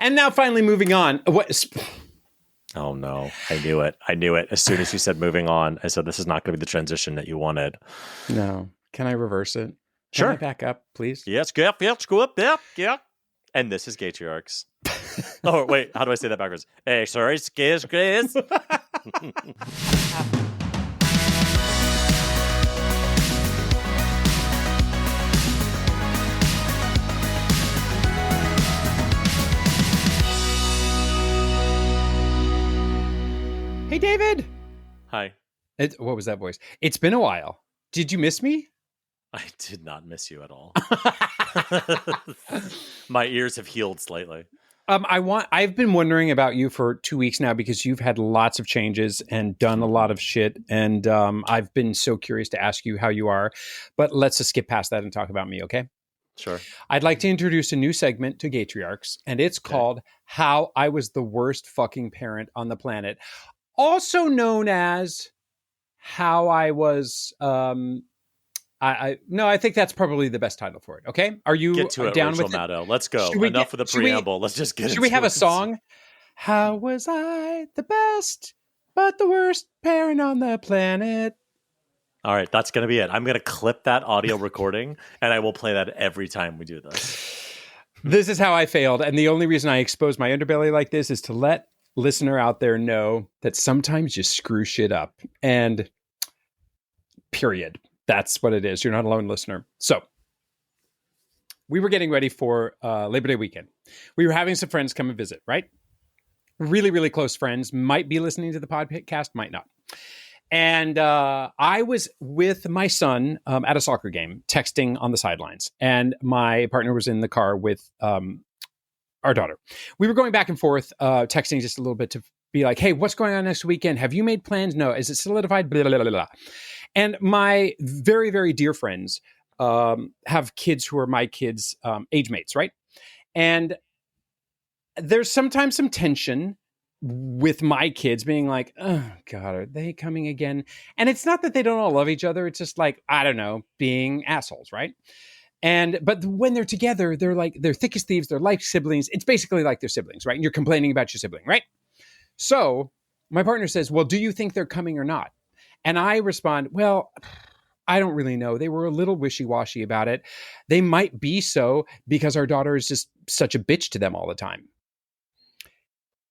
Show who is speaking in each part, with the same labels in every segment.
Speaker 1: And now finally moving on.
Speaker 2: Oh, no. I knew it. As soon as you said moving on, I said, this is not going to be the transition that you wanted.
Speaker 1: No. Can I reverse it?
Speaker 2: Sure.
Speaker 1: Can I back up, please?
Speaker 2: Yes, go up. Yeah. And this is Gaytriarchs. Oh, wait. How do I say that backwards? Hey, sorry. Skays.
Speaker 1: Hey, David.
Speaker 2: Hi.
Speaker 1: What was that voice? It's been a while. Did you miss me?
Speaker 2: I did not miss you at all. My ears have healed slightly.
Speaker 1: I've been wondering about you for 2 weeks now because you've had lots of changes and done a lot of shit. And I've been so curious to ask you how you are. But let's just skip past that and talk about me, okay?
Speaker 2: Sure.
Speaker 1: I'd like to introduce a new segment to Gaytriarchs, and it's called How I Was the Worst Fucking Parent on the Planet. Also known as How I Was... I think that's probably the best title for it. Okay, are you
Speaker 2: get to it,
Speaker 1: down
Speaker 2: Rachel
Speaker 1: with it?
Speaker 2: Maddow? Let's go. Enough of the preamble. Let's just get.
Speaker 1: Should we have a song? How was I the best, but the worst parent on the planet?
Speaker 2: All right, that's going to be it. I'm going to clip that audio recording, and I will play that every time we do this.
Speaker 1: This is how I failed, and the only reason I expose my underbelly like this is to let listener out there know that sometimes you screw shit up, and period. That's what it is. You're not alone, listener. So we were getting ready for Labor Day weekend. We were having some friends come and visit, right? Really, really close friends. Might be listening to the podcast, might not. And I was with my son at a soccer game, texting on the sidelines. And my partner was in the car with our daughter. We were going back and forth, texting just a little bit to be like, hey, what's going on next weekend? Have you made plans? No. Is it solidified? Blah, blah, blah, blah. And my very, very dear friends have kids who are my kids' age mates, right? And there's sometimes some tension with my kids being like, oh, God, are they coming again? And it's not that they don't all love each other. It's just like, I don't know, being assholes, right? But when they're together, they're thick as thieves. They're like siblings. It's basically like they're siblings, right? And you're complaining about your sibling, right? So my partner says, well, do you think they're coming or not? And I respond, well, I don't really know. They were a little wishy-washy about it. They might be so because our daughter is just such a bitch to them all the time.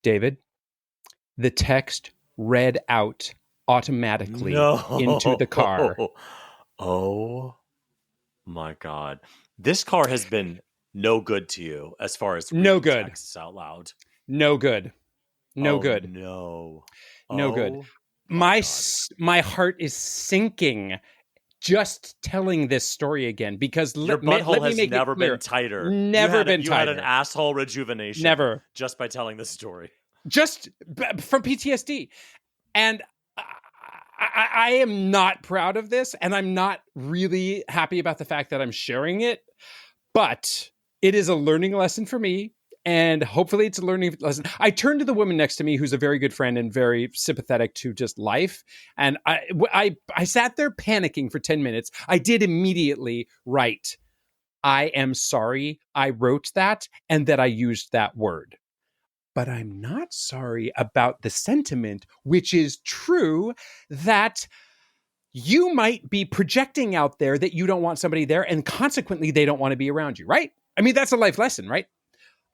Speaker 1: David, the text read out automatically into the car.
Speaker 2: Oh my God. This car has been no good to you as far as
Speaker 1: no good
Speaker 2: texts out loud.
Speaker 1: No good. No good.
Speaker 2: No.
Speaker 1: No good. My heart is sinking just telling this story again because
Speaker 2: your butthole has never been tighter.
Speaker 1: Never been tighter.
Speaker 2: You had an asshole rejuvenation.
Speaker 1: Never.
Speaker 2: Just by telling this story.
Speaker 1: Just from PTSD. And I am not proud of this, and I'm not really happy about the fact that I'm sharing it, but it is a learning lesson for me. And hopefully it's a learning lesson. I turned to the woman next to me, who's a very good friend and very sympathetic to just life. And I sat there panicking for 10 minutes. I did immediately write, I am sorry I wrote that and that I used that word. But I'm not sorry about the sentiment, which is true, that you might be projecting out there that you don't want somebody there, and consequently they don't want to be around you, right? I mean, that's a life lesson, right?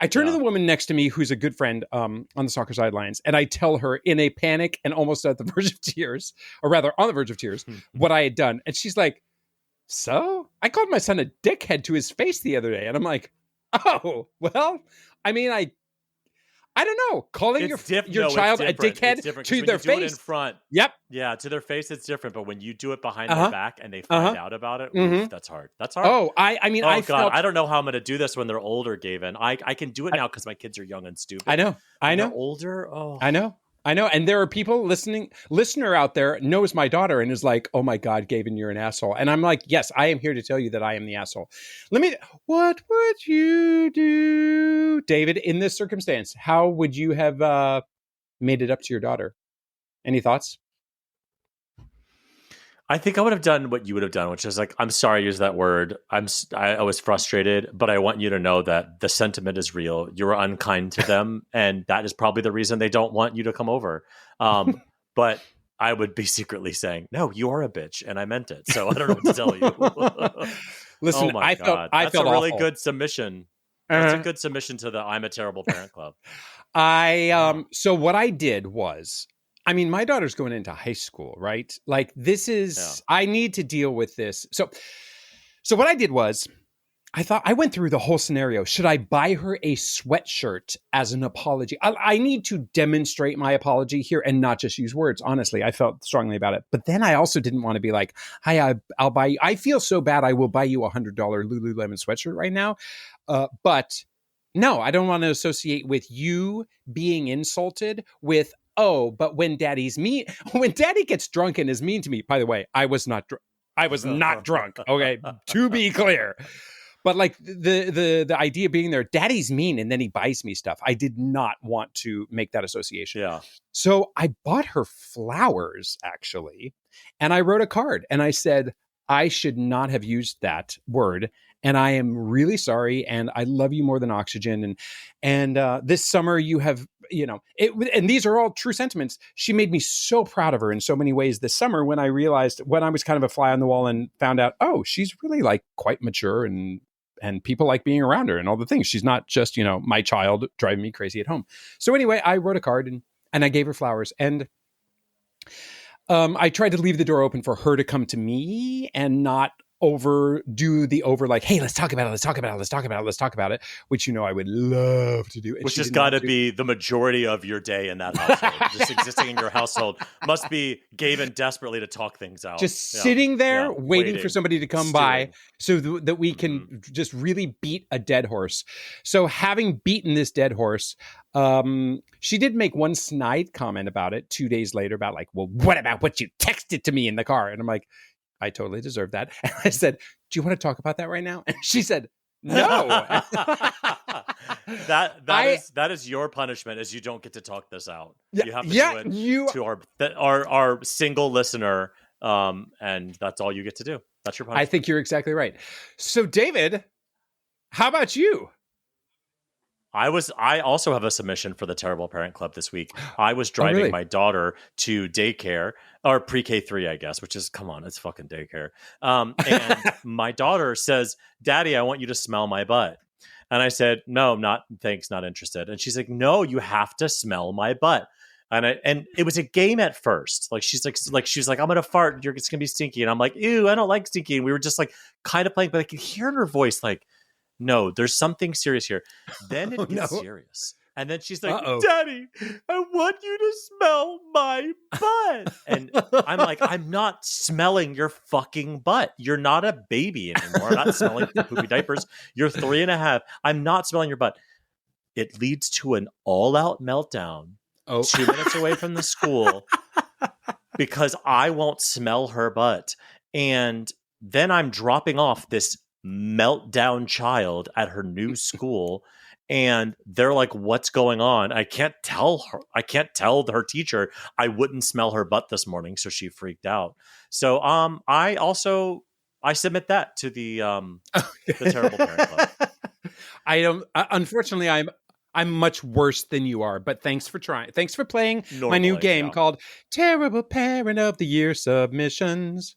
Speaker 1: I turn to the woman next to me, who's a good friend on the soccer sidelines, and I tell her in a panic and almost at the verge of tears, or rather on the verge of tears, what I had done. And she's like, so? I called my son a dickhead to his face the other day. And I'm like, oh, well, I mean, I don't know. Calling your child a dickhead to their face. Do it
Speaker 2: in front.
Speaker 1: Yep.
Speaker 2: Yeah, to their face, it's different. But when you do it behind their back and they find out about it, oof, that's hard. That's hard.
Speaker 1: Oh, I mean, I
Speaker 2: God, I don't know how I'm going to do this when they're older, Gavin. I can do it now because my kids are young and stupid.
Speaker 1: I know.
Speaker 2: They're older. Oh,
Speaker 1: I know. And there are people listener out there knows my daughter and is like, oh my God, Gavin, you're an asshole. And I'm like, yes, I am here to tell you that I am the asshole. What would you do, David, in this circumstance? How would you have made it up to your daughter? Any thoughts?
Speaker 2: I think I would have done what you would have done, which is like, I'm sorry I used that word. I was frustrated, but I want you to know that the sentiment is real. You were unkind to them, and that is probably the reason they don't want you to come over. But I would be secretly saying, no, you are a bitch, and I meant it. So I don't know what to tell you.
Speaker 1: Listen,
Speaker 2: Oh my God.
Speaker 1: I
Speaker 2: That's a
Speaker 1: felt
Speaker 2: really
Speaker 1: awful.
Speaker 2: good submission. That's a good submission to the I'm a Terrible Parent Club.
Speaker 1: So what I did was, I mean, my daughter's going into high school, right? Like this is, I need to deal with this. So what I did was, I went through the whole scenario. Should I buy her a sweatshirt as an apology? I need to demonstrate my apology here and not just use words. Honestly, I felt strongly about it. But then I also didn't want to be like, hi, I'll buy you. I feel so bad. I will buy you $100 Lululemon sweatshirt right now. But no, I don't want to associate with you being insulted with, oh, but when daddy gets drunk and is mean to me, by the way, I was not drunk. Okay. To be clear. But like the idea being there, daddy's mean and then he buys me stuff. I did not want to make that association.
Speaker 2: Yeah.
Speaker 1: So I bought her flowers actually. And I wrote a card and I said, I should not have used that word. And I am really sorry. And I love you more than oxygen. And this summer you have, and these are all true sentiments. She made me so proud of her in so many ways this summer when I realized, when I was kind of a fly on the wall and found out, oh, she's really like quite mature and people like being around her and all the things. She's not just, my child driving me crazy at home. So anyway, I wrote a card and I gave her flowers. And I tried to leave the door open for her to come to me and not overdo the like, hey, let's talk about it, which I would love to do. And
Speaker 2: which has got to be the majority of your day in that household. Just existing in your household must be Gavin desperately to talk things out.
Speaker 1: Just sitting there waiting for somebody to come by so that we can just really beat a dead horse. So having beaten this dead horse, she did make one snide comment about it 2 days later about like, well, what about what you texted to me in the car? And I'm like, I totally deserve that. And I said, do you want to talk about that right now? And she said, no.
Speaker 2: That is your punishment, is you don't get to talk this out. You have to do it to our single listener, and that's all you get to do. That's your punishment.
Speaker 1: I think you're exactly right. So David, how about you?
Speaker 2: I also have a submission for the Terrible Parent Club this week. I was driving my daughter to daycare, or pre-K 3, I guess, which is, come on, it's fucking daycare. And my daughter says, Daddy, I want you to smell my butt. And I said, no, thanks, not interested. And she's like, no, you have to smell my butt. And it was a game at first. Like she's like, I'm gonna fart. It's gonna be stinky. And I'm like, ew, I don't like stinky. And we were just like kind of playing, but I could hear in her voice like, no, there's something serious here. Then it gets serious. And then she's like, Daddy, I want you to smell my butt. And I'm like, I'm not smelling your fucking butt. You're not a baby anymore. I'm not smelling poopy diapers. You're 3.5. I'm not smelling your butt. It leads to an all-out meltdown 2 minutes away from the school because I won't smell her butt. And then I'm dropping off this meltdown child at her new school, and they're like, what's going on? I can't tell her teacher I wouldn't smell her butt this morning, so she freaked out. So I submit that to the Terrible Parent Club.
Speaker 1: Unfortunately I'm much worse than you are, but thanks for trying. Thanks for playing my new game called Terrible Parent of the Year Submissions.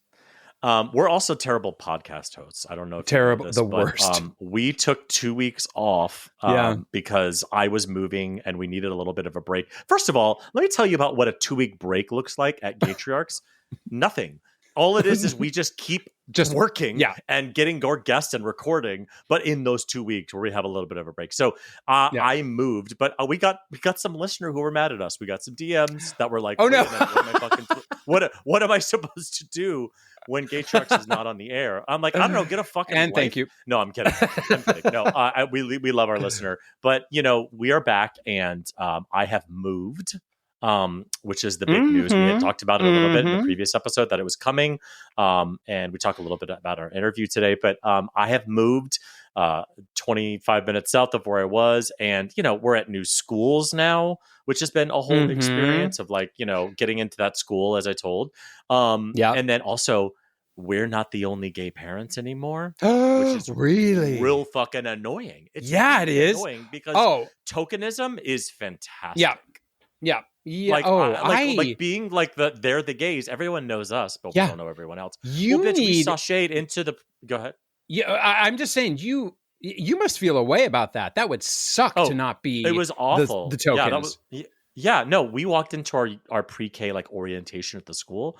Speaker 2: We're also terrible podcast hosts. I don't know if
Speaker 1: terrible,
Speaker 2: you know this,
Speaker 1: the worst.
Speaker 2: We took 2 weeks off because I was moving and we needed a little bit of a break. First of all, let me tell you about what a 2-week break looks like at Gaytriarchs. Nothing. All it is we just keep working and getting more guests and recording. But in those 2 weeks where we have a little bit of a break, so I moved. But we got some listener who were mad at us. We got some DMs that were like, "Oh no, what am I supposed to do when Gaytriarchs is not on the air?" I'm like, I don't know, get a fucking
Speaker 1: and
Speaker 2: wife.
Speaker 1: Thank you.
Speaker 2: No, I'm kidding. No, we love our listener, but we are back, and I have moved. Which is the big news. We had talked about it a little bit in the previous episode that it was coming. And we talked a little bit about our interview today, but I have moved 25 minutes south of where I was. And, we're at new schools now, which has been a whole experience of like, getting into that school, as I told. And then also, we're not the only gay parents anymore, which is
Speaker 1: really
Speaker 2: real fucking annoying. It's
Speaker 1: really
Speaker 2: it is annoying because tokenism is fantastic.
Speaker 1: Yeah.
Speaker 2: Like being like they're the gays. Everyone knows us, but we don't know everyone else. We sashayed into the. Go ahead.
Speaker 1: Yeah, I'm just saying you must feel a way about that. That would suck to not be.
Speaker 2: It was awful.
Speaker 1: The tokens.
Speaker 2: No, we walked into our pre-K like orientation at the school.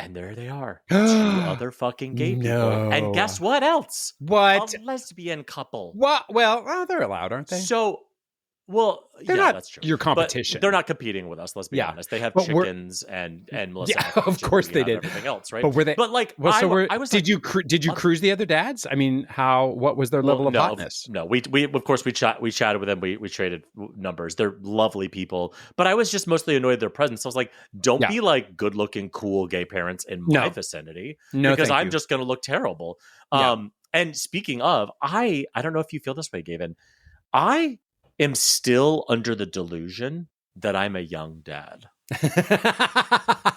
Speaker 2: And there they are, 2 other fucking gay people. And guess what else?
Speaker 1: What?
Speaker 2: A lesbian couple.
Speaker 1: What? Well, they're allowed, aren't they?
Speaker 2: So, they're
Speaker 1: not
Speaker 2: that's true.
Speaker 1: your competition.
Speaker 2: But they're not competing with us. Let's be honest. They have chickens and Melissa.
Speaker 1: Yeah, of course they did.
Speaker 2: Everything else, right?
Speaker 1: But were they?
Speaker 2: But like,
Speaker 1: I was. Did
Speaker 2: like,
Speaker 1: you cruise the other dads? I mean, what was their level of hotness?
Speaker 2: No, we of course we chatted with them. We traded numbers. They're lovely people. But I was just mostly annoyed at their presence. I was like, don't be like good looking, cool gay parents in my vicinity, because I'm just going to look terrible. And speaking of, I don't know if you feel this way, Gavin. I am still under the delusion that I'm a young dad.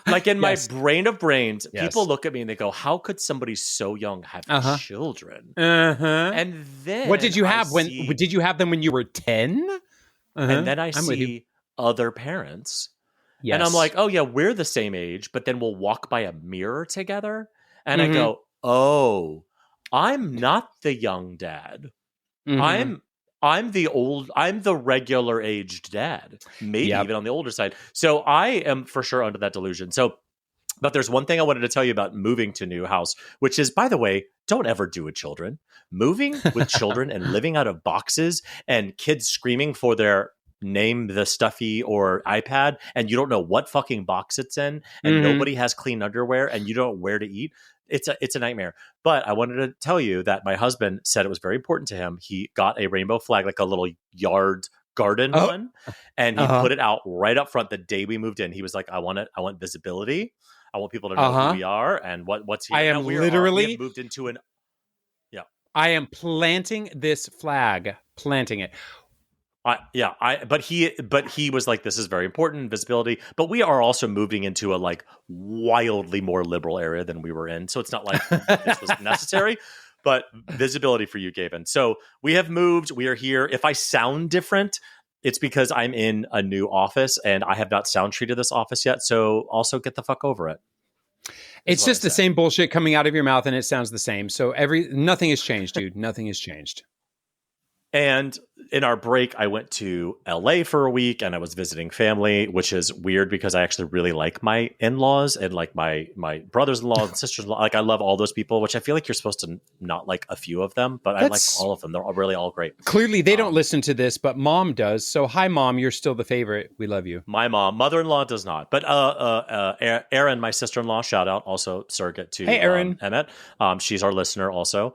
Speaker 2: Like in my brain of brains, people look at me and they go, how could somebody so young have children? And then
Speaker 1: what did you have did you have them when you were 10?
Speaker 2: And then I see other parents. Yes. And I'm like, oh yeah, we're the same age, but then we'll walk by a mirror together. And I go, oh, I'm not the young dad. I'm the regular aged dad, maybe even on the older side. So I am for sure under that delusion. But there's one thing I wanted to tell you about moving to new house, which is, by the way, don't ever do with children. Moving with children and living out of boxes and kids screaming for their name the stuffy or iPad, and you don't know what fucking box it's in, and nobody has clean underwear, and you don't know where to eat. It's a nightmare. But I wanted to tell you that my husband said it was very important to him. He got a rainbow flag, like a little yard garden one, and he put it out right up front the day we moved in. He was like, I want visibility. I want people to know who we are and what's here.
Speaker 1: I am literally
Speaker 2: we have moved into an. Yeah,
Speaker 1: I am planting this flag, planting it.
Speaker 2: But he was like, this is very important, visibility. But we are also moving into a like wildly more liberal area than we were in. So it's not like this was necessary, but visibility for you, Gavin. So we have moved. We are here. If I sound different, it's because I'm in a new office and I have not sound treated this office yet. So also get the fuck over it.
Speaker 1: It's just the same bullshit coming out of your mouth and it sounds the same. So nothing has changed, dude. Nothing has changed.
Speaker 2: And in our break, I went to LA for a week and I was visiting family, which is weird because I actually really like my in-laws and like my brothers-in-law and sisters-in-law. Like I love all those people, which I feel like you're supposed to not like a few of them, but I like all of them. They're really all great.
Speaker 1: Clearly they don't listen to this, but mom does. So hi, mom. You're still the favorite. We love you.
Speaker 2: My mother-in-law does not. But Erin, my sister-in-law, shout out, also surrogate to
Speaker 1: Erin.
Speaker 2: Emmett. She's our listener also.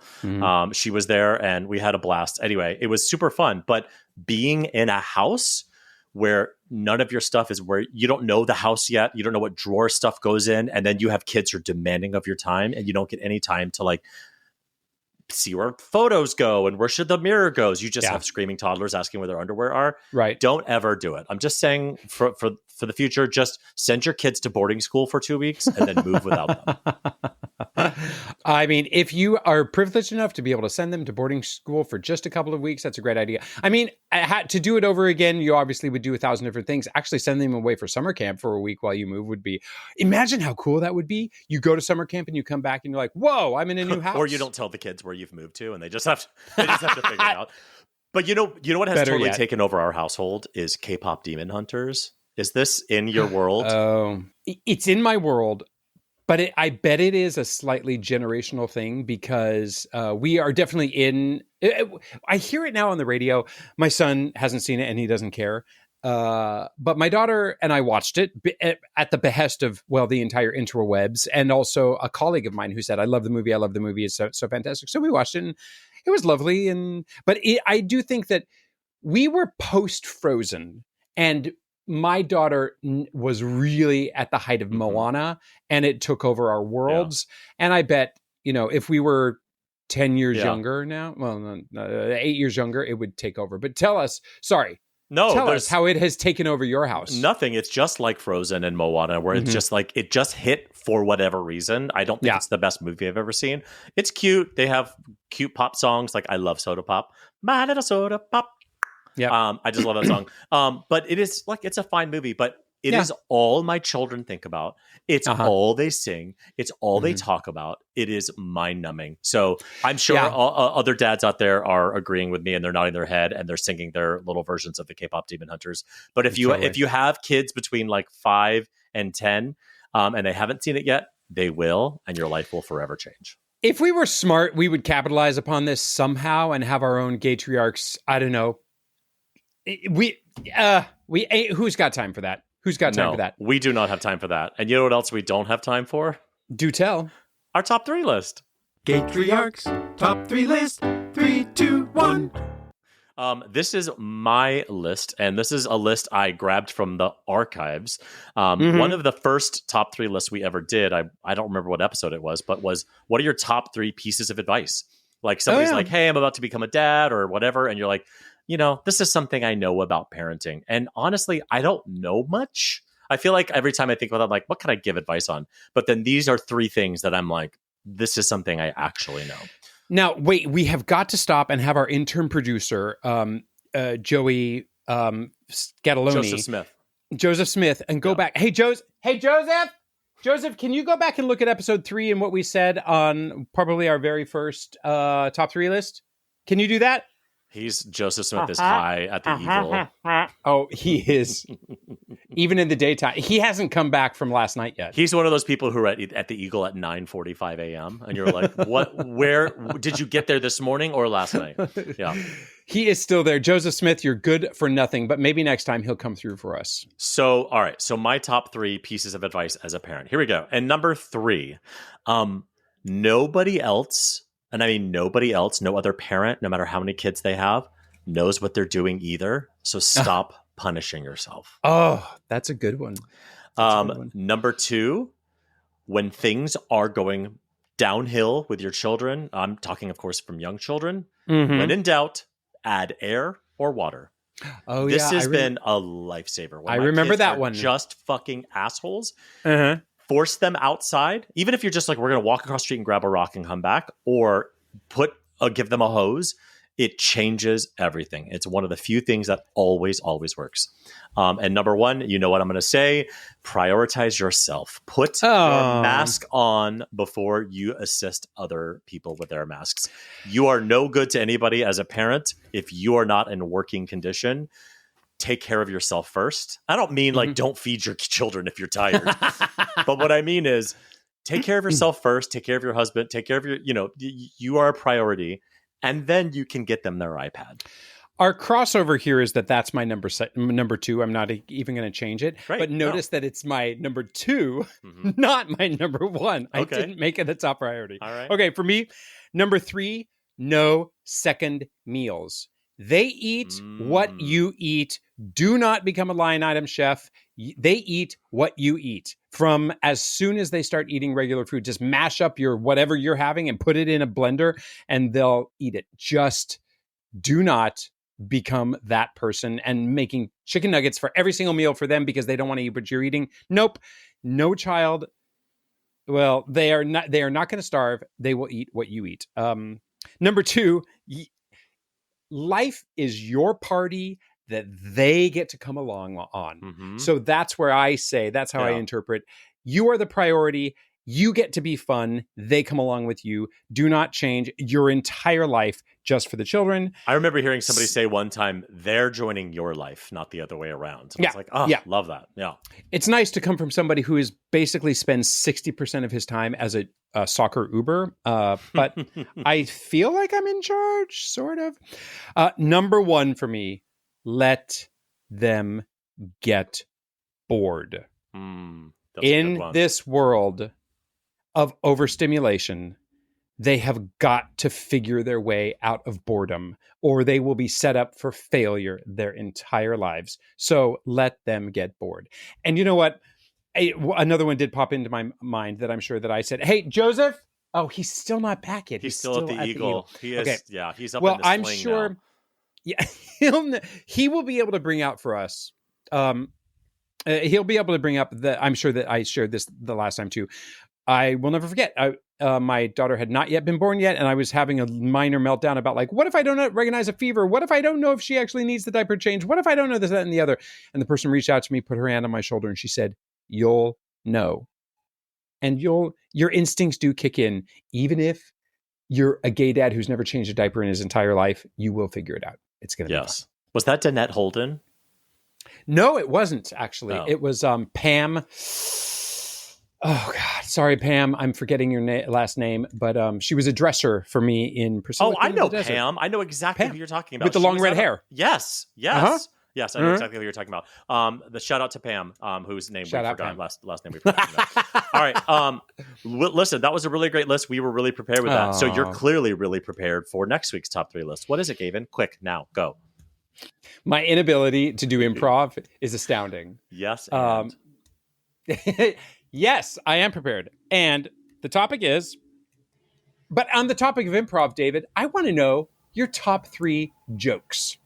Speaker 2: She was there and we had a blast. Anyway, it was super fun. But being in a house where none of your stuff is, where you don't know the house yet, you don't know what drawer stuff goes in, and then you have kids who are demanding of your time and you don't get any time to like see where photos go and where should the mirror goes. You just have screaming toddlers asking where their underwear are.
Speaker 1: Right.
Speaker 2: Don't ever do it. I'm just saying for the future, just send your kids to boarding school for 2 weeks and then move without them.
Speaker 1: I mean, if you are privileged enough to be able to send them to boarding school for just a couple of weeks, that's a great idea. I mean, to do it over again, you obviously would do 1,000 different things. Actually, send them away for summer camp for a week while you move would be, imagine how cool that would be. You go to summer camp and you come back and you're like, whoa, I'm in a new house.
Speaker 2: Or you don't tell the kids where you've moved to and they just have to figure it out. But you know what has totally taken over our household is K-pop Demon Hunters. Is this in your world?
Speaker 1: Oh, it's in my world. But I bet it is a slightly generational thing because we are definitely in. I hear it now on the radio. My son hasn't seen it and he doesn't care. But my daughter and I watched it at the behest of, the entire interwebs, and also a colleague of mine who said, I love the movie. It's so fantastic. So we watched it and it was lovely. But I do think that we were post-Frozen, and my daughter was really at the height of Moana, and it took over our worlds. Yeah. And I bet, if we were 10 years younger now, well, no, 8 years younger, it would take over. But tell us how it has taken over your house.
Speaker 2: Nothing. It's just like Frozen and Moana, where it's just like, it just hit for whatever reason. I don't think it's the best movie I've ever seen. It's cute. They have cute pop songs. Like, I love Soda Pop. My Little Soda Pop. Yeah. I just love that song. But it is like, it's a fine movie, but it is all my children think about. It's all they sing. It's all they talk about. It is mind-numbing. So I'm sure other dads out there are agreeing with me, and they're nodding their head and they're singing their little versions of the K-pop Demon Hunters. But if you have kids between like 5 and 10, and they haven't seen it yet, they will, and your life will forever change.
Speaker 1: If we were smart, we would capitalize upon this somehow and have our own Gaytriarchs. I don't know. Who's got time for that? Who's got time for that?
Speaker 2: We do not have time for that. And you know what else we don't have time for?
Speaker 1: Do tell.
Speaker 2: Our top 3 list.
Speaker 3: Gaytriarchs top 3 list. 3, 2, 1.
Speaker 2: This is my list, and this is a list I grabbed from the archives. One of the first top 3 lists we ever did, I don't remember what episode it was, but was, what are your top 3 pieces of advice? Like, somebody's like, hey, I'm about to become a dad or whatever, and you're like, this is something I know about parenting. And honestly, I don't know much. I feel like every time I think about it, I'm like, what can I give advice on? But then these are 3 things that I'm like, this is something I actually know.
Speaker 1: Now, wait, we have got to stop and have our intern producer, Joey Scatoloni. Joseph Smith, and go back. Hey, Joseph! Joseph, can you go back and look at episode 3 and what we said on probably our very first top 3 list? Can you do that?
Speaker 2: Joseph Smith is high at the Eagle.
Speaker 1: Oh, he is. Even in the daytime. He hasn't come back from last night yet.
Speaker 2: He's one of those people who are at the Eagle at 9:45 a.m. And you're like, what? Where did you get there this morning or last night? Yeah.
Speaker 1: He is still there. Joseph Smith, you're good for nothing, but maybe next time he'll come through for us.
Speaker 2: So, all right. So my top 3 pieces of advice as a parent. Here we go. And number 3, nobody else, and I mean nobody else, no other parent, no matter how many kids they have, knows what they're doing either. So stop punishing yourself.
Speaker 1: Oh, that's a good one.
Speaker 2: Number 2, when things are going downhill with your children, I'm talking, of course, from young children, when in doubt, add air or water.
Speaker 1: Oh,
Speaker 2: this has been a lifesaver. When
Speaker 1: I remember that one.
Speaker 2: Just fucking assholes. Force them outside, even if you're just like, we're going to walk across the street and grab a rock and come back, or give them a hose. It changes everything. It's one of the few things that always works. And number 1, you know what I'm going to say, prioritize yourself. Put your mask on before you assist other people with their masks. You are no good to anybody as a parent if you are not in working condition. Take care of yourself first. I don't mean like don't feed your children if you're tired. But what I mean is take care of yourself first. Take care of your husband. Take care of your, you are a priority. And then you can get them their iPad.
Speaker 1: Our crossover here is that's my number 2. I'm not even going to change it. Right. But notice that it's my number 2, not my number 1. I didn't make it a top priority.
Speaker 2: All right.
Speaker 1: Okay, for me, number 3, no second meals. They eat what you eat. Do not become a line item chef. They eat what you eat. From as soon as they start eating regular food, just mash up your whatever you're having and put it in a blender and they'll eat it. Just do not become that person and making chicken nuggets for every single meal for them because they don't want to eat what you're eating. Nope. No child. Well, they are not going to starve. They will eat what you eat. Number 2, life is your party that they get to come along on. So that's where I say, that's how I interpret. You are the priority. You get to be fun. They come along with you. Do not change your entire life just for the children.
Speaker 2: I remember hearing somebody say one time, they're joining your life, not the other way around. And I was like, love that. Yeah.
Speaker 1: It's nice to come from somebody who is basically spends 60% of his time as a soccer Uber. But I feel like I'm in charge, sort of. Number 1 for me, let them get bored. In this world of overstimulation, they have got to figure their way out of boredom, or they will be set up for failure their entire lives. So let them get bored. And you know what? Another one did pop into my mind that I'm sure that I said, hey, Joseph, Oh, he's still not back yet.
Speaker 2: He's still at the Eagle. He is.
Speaker 1: Okay.
Speaker 2: Yeah, he's up
Speaker 1: Well,
Speaker 2: in the
Speaker 1: I'm
Speaker 2: sling
Speaker 1: sure.
Speaker 2: now.
Speaker 1: Yeah, he will be able to bring out for us. He'll be able to bring up that. I'm sure that I shared this the last time too. I will never forget. My daughter had not yet been born yet, and I was having a minor meltdown about like, what if I don't recognize a fever? What if I don't know if she actually needs the diaper change? What if I don't know this, that, and the other? And the person reached out to me, put her hand on my shoulder, and she said, "You'll know, and your instincts do kick in, even if you're a gay dad who's never changed a diaper in his entire life. You will figure it out. It's gonna be fun."
Speaker 2: Was that Danette Holden?
Speaker 1: No, it wasn't actually.
Speaker 2: Oh.
Speaker 1: It was Pam. Oh God, sorry, Pam. I'm forgetting your last name, but she was a dresser for me in Priscilla.
Speaker 2: Oh, I know Pam. I know exactly who you're talking about.
Speaker 1: With the long red hair.
Speaker 2: Yes.
Speaker 1: Uh-huh.
Speaker 2: Yes, I know exactly who you're talking about. The shout out to Pam, whose name we forgot. Last name we forgot. All right. Listen, that was a really great list. We were really prepared with that. So you're clearly really prepared for next week's top 3 list. What is it, Gavin? Quick, now, go.
Speaker 1: My inability to do improv is astounding.
Speaker 2: Yes.
Speaker 1: Yes, I am prepared. And the topic is, but on the topic of improv, David, I want to know your top 3 jokes.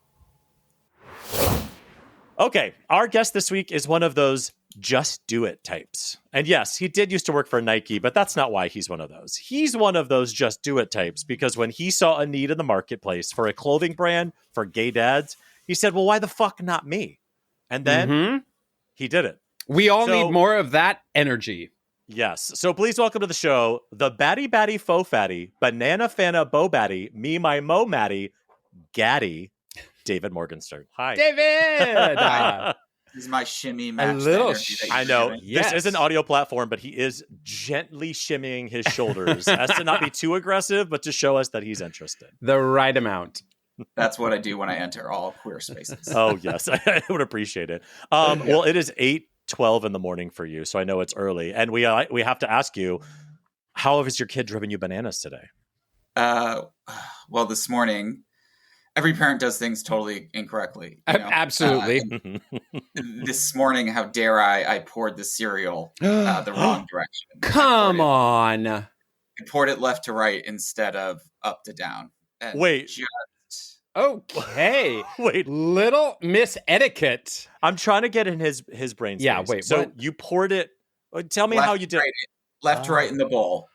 Speaker 2: Okay, our guest this week is one of those just do it types. And yes, he did used to work for Nike, but that's not why he's one of those. He's one of those just do it types because when he saw a need in the marketplace for a clothing brand for gay dads, he said, well, why the fuck not me? And then he did it.
Speaker 1: We all need more of that energy.
Speaker 2: Yes. So please welcome to the show, the Batty Batty Faux Fatty, Banana Fana Bo Batty, Me My Mo Matty, Gaddy, David Morgenstern. Hi.
Speaker 1: David!
Speaker 4: This is my shimmy match.
Speaker 1: A little
Speaker 2: I know.
Speaker 1: Yes.
Speaker 2: This is an audio platform, but he is gently shimmying his shoulders as to not be too aggressive, but to show us that he's interested.
Speaker 1: The right amount.
Speaker 4: That's what I do when I enter all queer spaces.
Speaker 2: Oh, yes. I would appreciate it. Well, it is 8:12 in the morning for you, so I know it's early. And we have to ask you, how has your kid driven you bananas today?
Speaker 4: Well, this morning, every parent does things totally incorrectly. You know?
Speaker 1: Absolutely.
Speaker 4: This morning, how dare I poured the cereal the wrong direction.
Speaker 1: Come on.
Speaker 4: I poured it left to right instead of up to down. And
Speaker 2: Wait.
Speaker 1: Okay.
Speaker 2: Wait.
Speaker 1: Little Miss Etiquette.
Speaker 2: I'm trying to get in his brain space.
Speaker 1: Yeah, wait.
Speaker 2: So
Speaker 1: what?
Speaker 2: You poured it. Tell me how you did.
Speaker 4: Left to right in the bowl,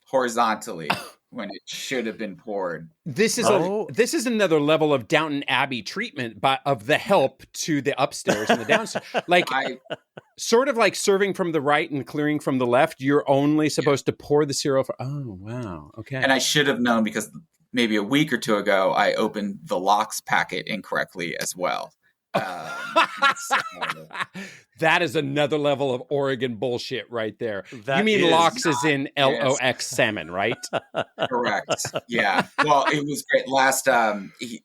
Speaker 4: horizontally, when it should have been poured.
Speaker 1: This is another level of Downton Abbey treatment of the help to the upstairs and the downstairs. Like sort of like serving from the right and clearing from the left. You're only supposed to pour the cereal for. Oh wow. Okay.
Speaker 4: And I should have known because maybe a week or two ago, I opened the lox packet incorrectly as well.
Speaker 1: That is another level of Oregon bullshit right there.
Speaker 2: That
Speaker 1: you mean
Speaker 2: is
Speaker 1: lox is in LOX salmon, right?
Speaker 4: Correct. Yeah. Well, it was great.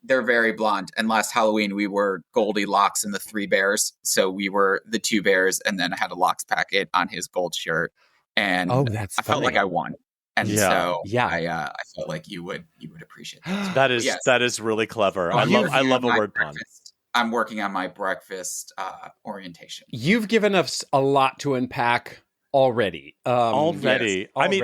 Speaker 4: They're very blonde. And last Halloween, we were Goldilocks and the 3 bears. So we were the 2 bears. And then I had a lox packet on his gold shirt. And I felt like I won. And I felt like you would appreciate that.
Speaker 2: That is really clever. I love a word pun.
Speaker 4: I'm working on my breakfast orientation.
Speaker 1: You've given us a lot to unpack already.
Speaker 2: Yes. I mean,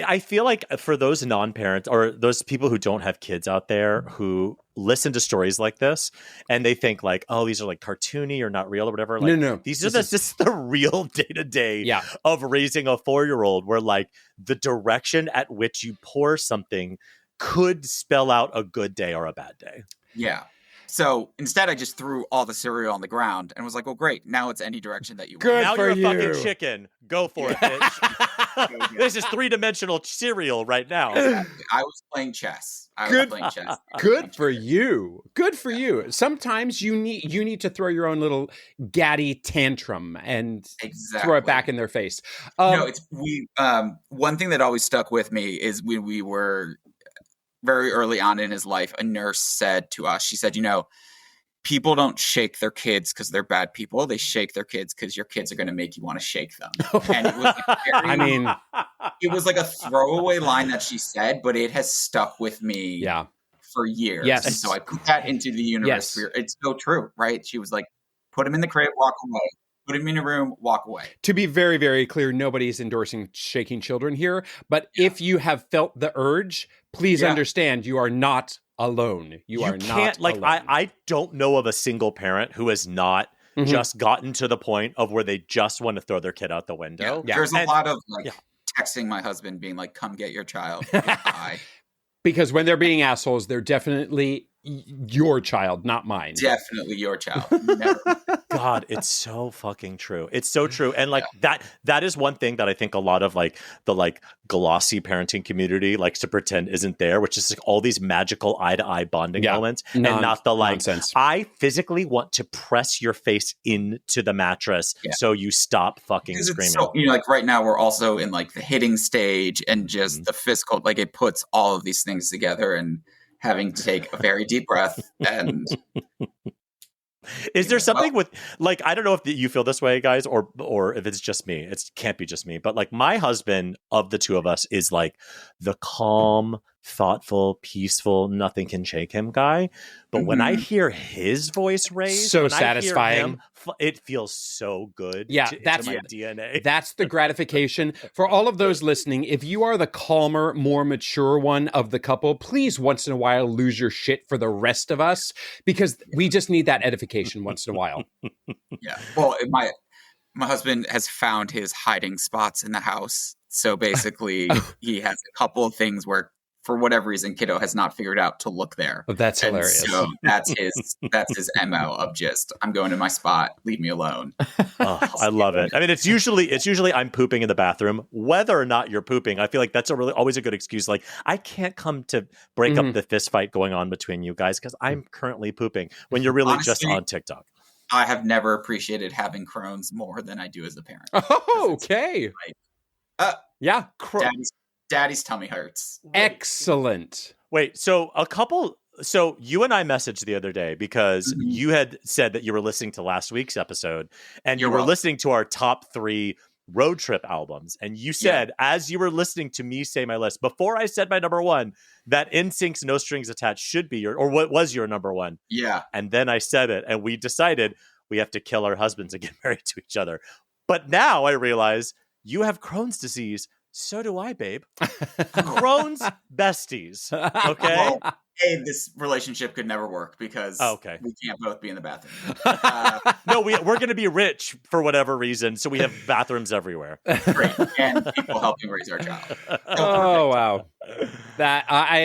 Speaker 2: I feel like for those non-parents or those people who don't have kids out there who listen to stories like this and they think like, oh, these are like cartoony or not real or whatever. Like,
Speaker 1: no.
Speaker 2: This is the real day-to-day of raising a 4-year-old where like the direction at which you pour something could spell out a good day or a bad day.
Speaker 4: Yeah. So instead, I just threw all the cereal on the ground and was like, well, great. Now it's any direction that you want.
Speaker 2: Now you're a fucking chicken. Go for it, bitch. This is 3-dimensional cereal right now.
Speaker 4: Exactly. I was playing chess.
Speaker 1: Good for you. Good for you. Sometimes you need to throw your own little gaddy tantrum and throw it back in their face.
Speaker 4: One thing that always stuck with me is when we were very early on in his life, a nurse said to us, she said, people don't shake their kids because they're bad people. They shake their kids because your kids are going to make you want to shake them. And it was it was like a throwaway line that she said, but it has stuck with me for years.
Speaker 1: Yes.
Speaker 4: And so I put that into the universe. Yes. It's so true, right? She was like, put him in the crate, walk away. put him in a room, walk away.
Speaker 1: To be very, very clear, nobody is endorsing shaking children here. But if you have felt the urge, please understand you are not alone. You are
Speaker 2: can't,
Speaker 1: not alone.
Speaker 2: I don't know of a single parent who has not just gotten to the point of where they just want to throw their kid out the window.
Speaker 4: Yeah. There's a lot of texting my husband being like, come get your child.
Speaker 1: Because when they're being assholes, they're definitely your child, not mine.
Speaker 4: Definitely your child. Never.
Speaker 2: God, it's so fucking true. It's so true. And like that is one thing that I think a lot of like the like glossy parenting community likes to pretend isn't there, which is like all these magical eye-to-eye bonding elements and not the like
Speaker 1: nonsense.
Speaker 2: I physically want to press your face into the mattress so you stop fucking screaming.
Speaker 4: So, like right now we're also in like the hitting stage and just the physical, like it puts all of these things together and having to take a very deep breath and
Speaker 2: is there something with like I don't know if you feel this way, guys, or if it's just me. It can't be just me, but like my husband of the two of us is like the calm, thoughtful, peaceful, nothing can shake him guy. But when I hear his voice raised,
Speaker 1: so satisfying.
Speaker 2: It feels so good.
Speaker 1: Yeah,
Speaker 2: that's my DNA.
Speaker 1: That's the gratification. For all of those listening, if you are the calmer, more mature one of the couple, please once in a while lose your shit for the rest of us, because we just need that edification once in a while.
Speaker 4: Yeah. Well, my husband has found his hiding spots in the house. So basically, he has a couple of things where, for whatever reason, kiddo has not figured out to look there.
Speaker 1: Oh, that's hilarious.
Speaker 4: So that's his MO of just, I'm going to my spot, leave me alone.
Speaker 2: I love it. I mean, it's usually I'm pooping in the bathroom. Whether or not you're pooping, I feel like that's always a good excuse. Like, I can't come to break up the fist fight going on between you guys because I'm currently pooping when you're really just on TikTok.
Speaker 4: I have never appreciated having Crohn's more than I do as a parent.
Speaker 1: Oh, okay.
Speaker 4: Like, Daddy's tummy hurts.
Speaker 1: Excellent.
Speaker 2: Wait, so you and I messaged the other day because you had said that you were listening to last week's episode and you were listening to our top 3 road trip albums. And you said, as you were listening to me say my list, before I said my number 1, that NSYNC's No Strings Attached should be what was your number 1.
Speaker 4: Yeah.
Speaker 2: And then I said it and we decided we have to kill our husbands and get married to each other. But now I realize you have Crohn's disease. So do I, babe. Crohn's besties. Okay.
Speaker 4: Well, this relationship could never work because we can't both be in the bathroom.
Speaker 2: No, we're going to be rich for whatever reason, so we have bathrooms everywhere.
Speaker 4: Great, and people helping raise our child.
Speaker 1: Oh wow! That I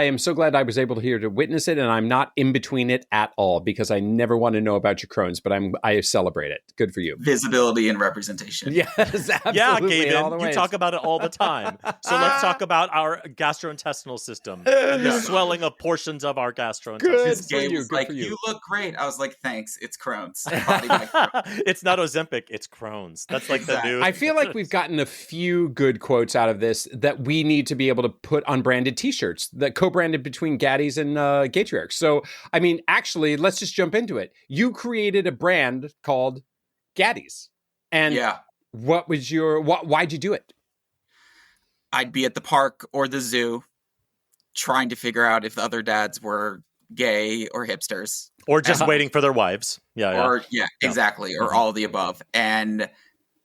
Speaker 1: am so glad I was able to witness it, and I'm not in between it at all because I never want to know about your Crohn's, but I celebrate it. Good for you.
Speaker 4: Visibility and representation.
Speaker 1: Yes, absolutely.
Speaker 2: Yeah, Gaben, you talk about it all the time. So let's talk about our gastrointestinal system and the swelling of portions of our gastrointestinal system.
Speaker 4: Gabe was like, you look great. I was like, thanks. It's Crohn's.
Speaker 2: It's not Ozempic. It's Crohn's. That's like the new.
Speaker 1: I feel like we've gotten a few good quotes out of this that we need to be able to put on branded T-shirts that co-branded between Gaddies and Gaytriarchs. So, I mean, actually, let's just jump into it. You created a brand called Gaddies, and what was why'd you do it?
Speaker 4: I'd be at the park or the zoo trying to figure out if the other dads were gay or hipsters.
Speaker 2: Or just waiting for their wives.
Speaker 4: Exactly. Or all of the above. And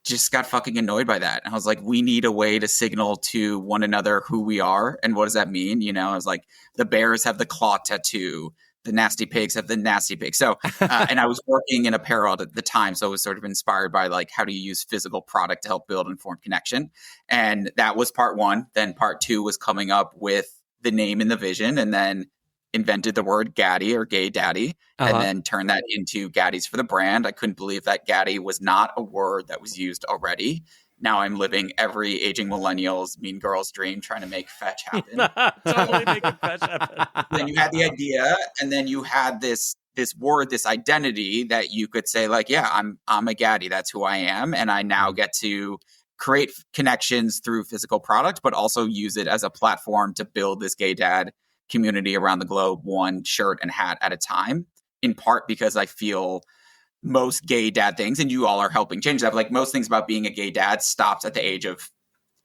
Speaker 4: just got fucking annoyed by that. And I was like, we need a way to signal to one another who we are. And what does that mean? You know, I was like, the bears have the claw tattoo. The nasty pigs have the nasty pig. So, and I was working in apparel at the time. So I was sort of inspired by like, how do you use physical product to help build and form connection? And that was part 1. Then part 2 was coming up with the name and the vision, and then invented the word Gaddy or gay daddy, and then turned that into Gaddies for the brand. I couldn't believe that Gaddy was not a word that was used already. Now I'm living every aging millennial's Mean Girl's dream, trying to make fetch happen.
Speaker 2: Totally making fetch happen.
Speaker 4: Then you had the idea, and then you had this word, this identity that you could say like, yeah, I'm a Gaddy. That's who I am. And I now get to create connections through physical product, but also use it as a platform to build this gay dad community around the globe, one shirt and hat at a time, in part because I feel most gay dad things, and you all are helping change that, like most things about being a gay dad stops at the age of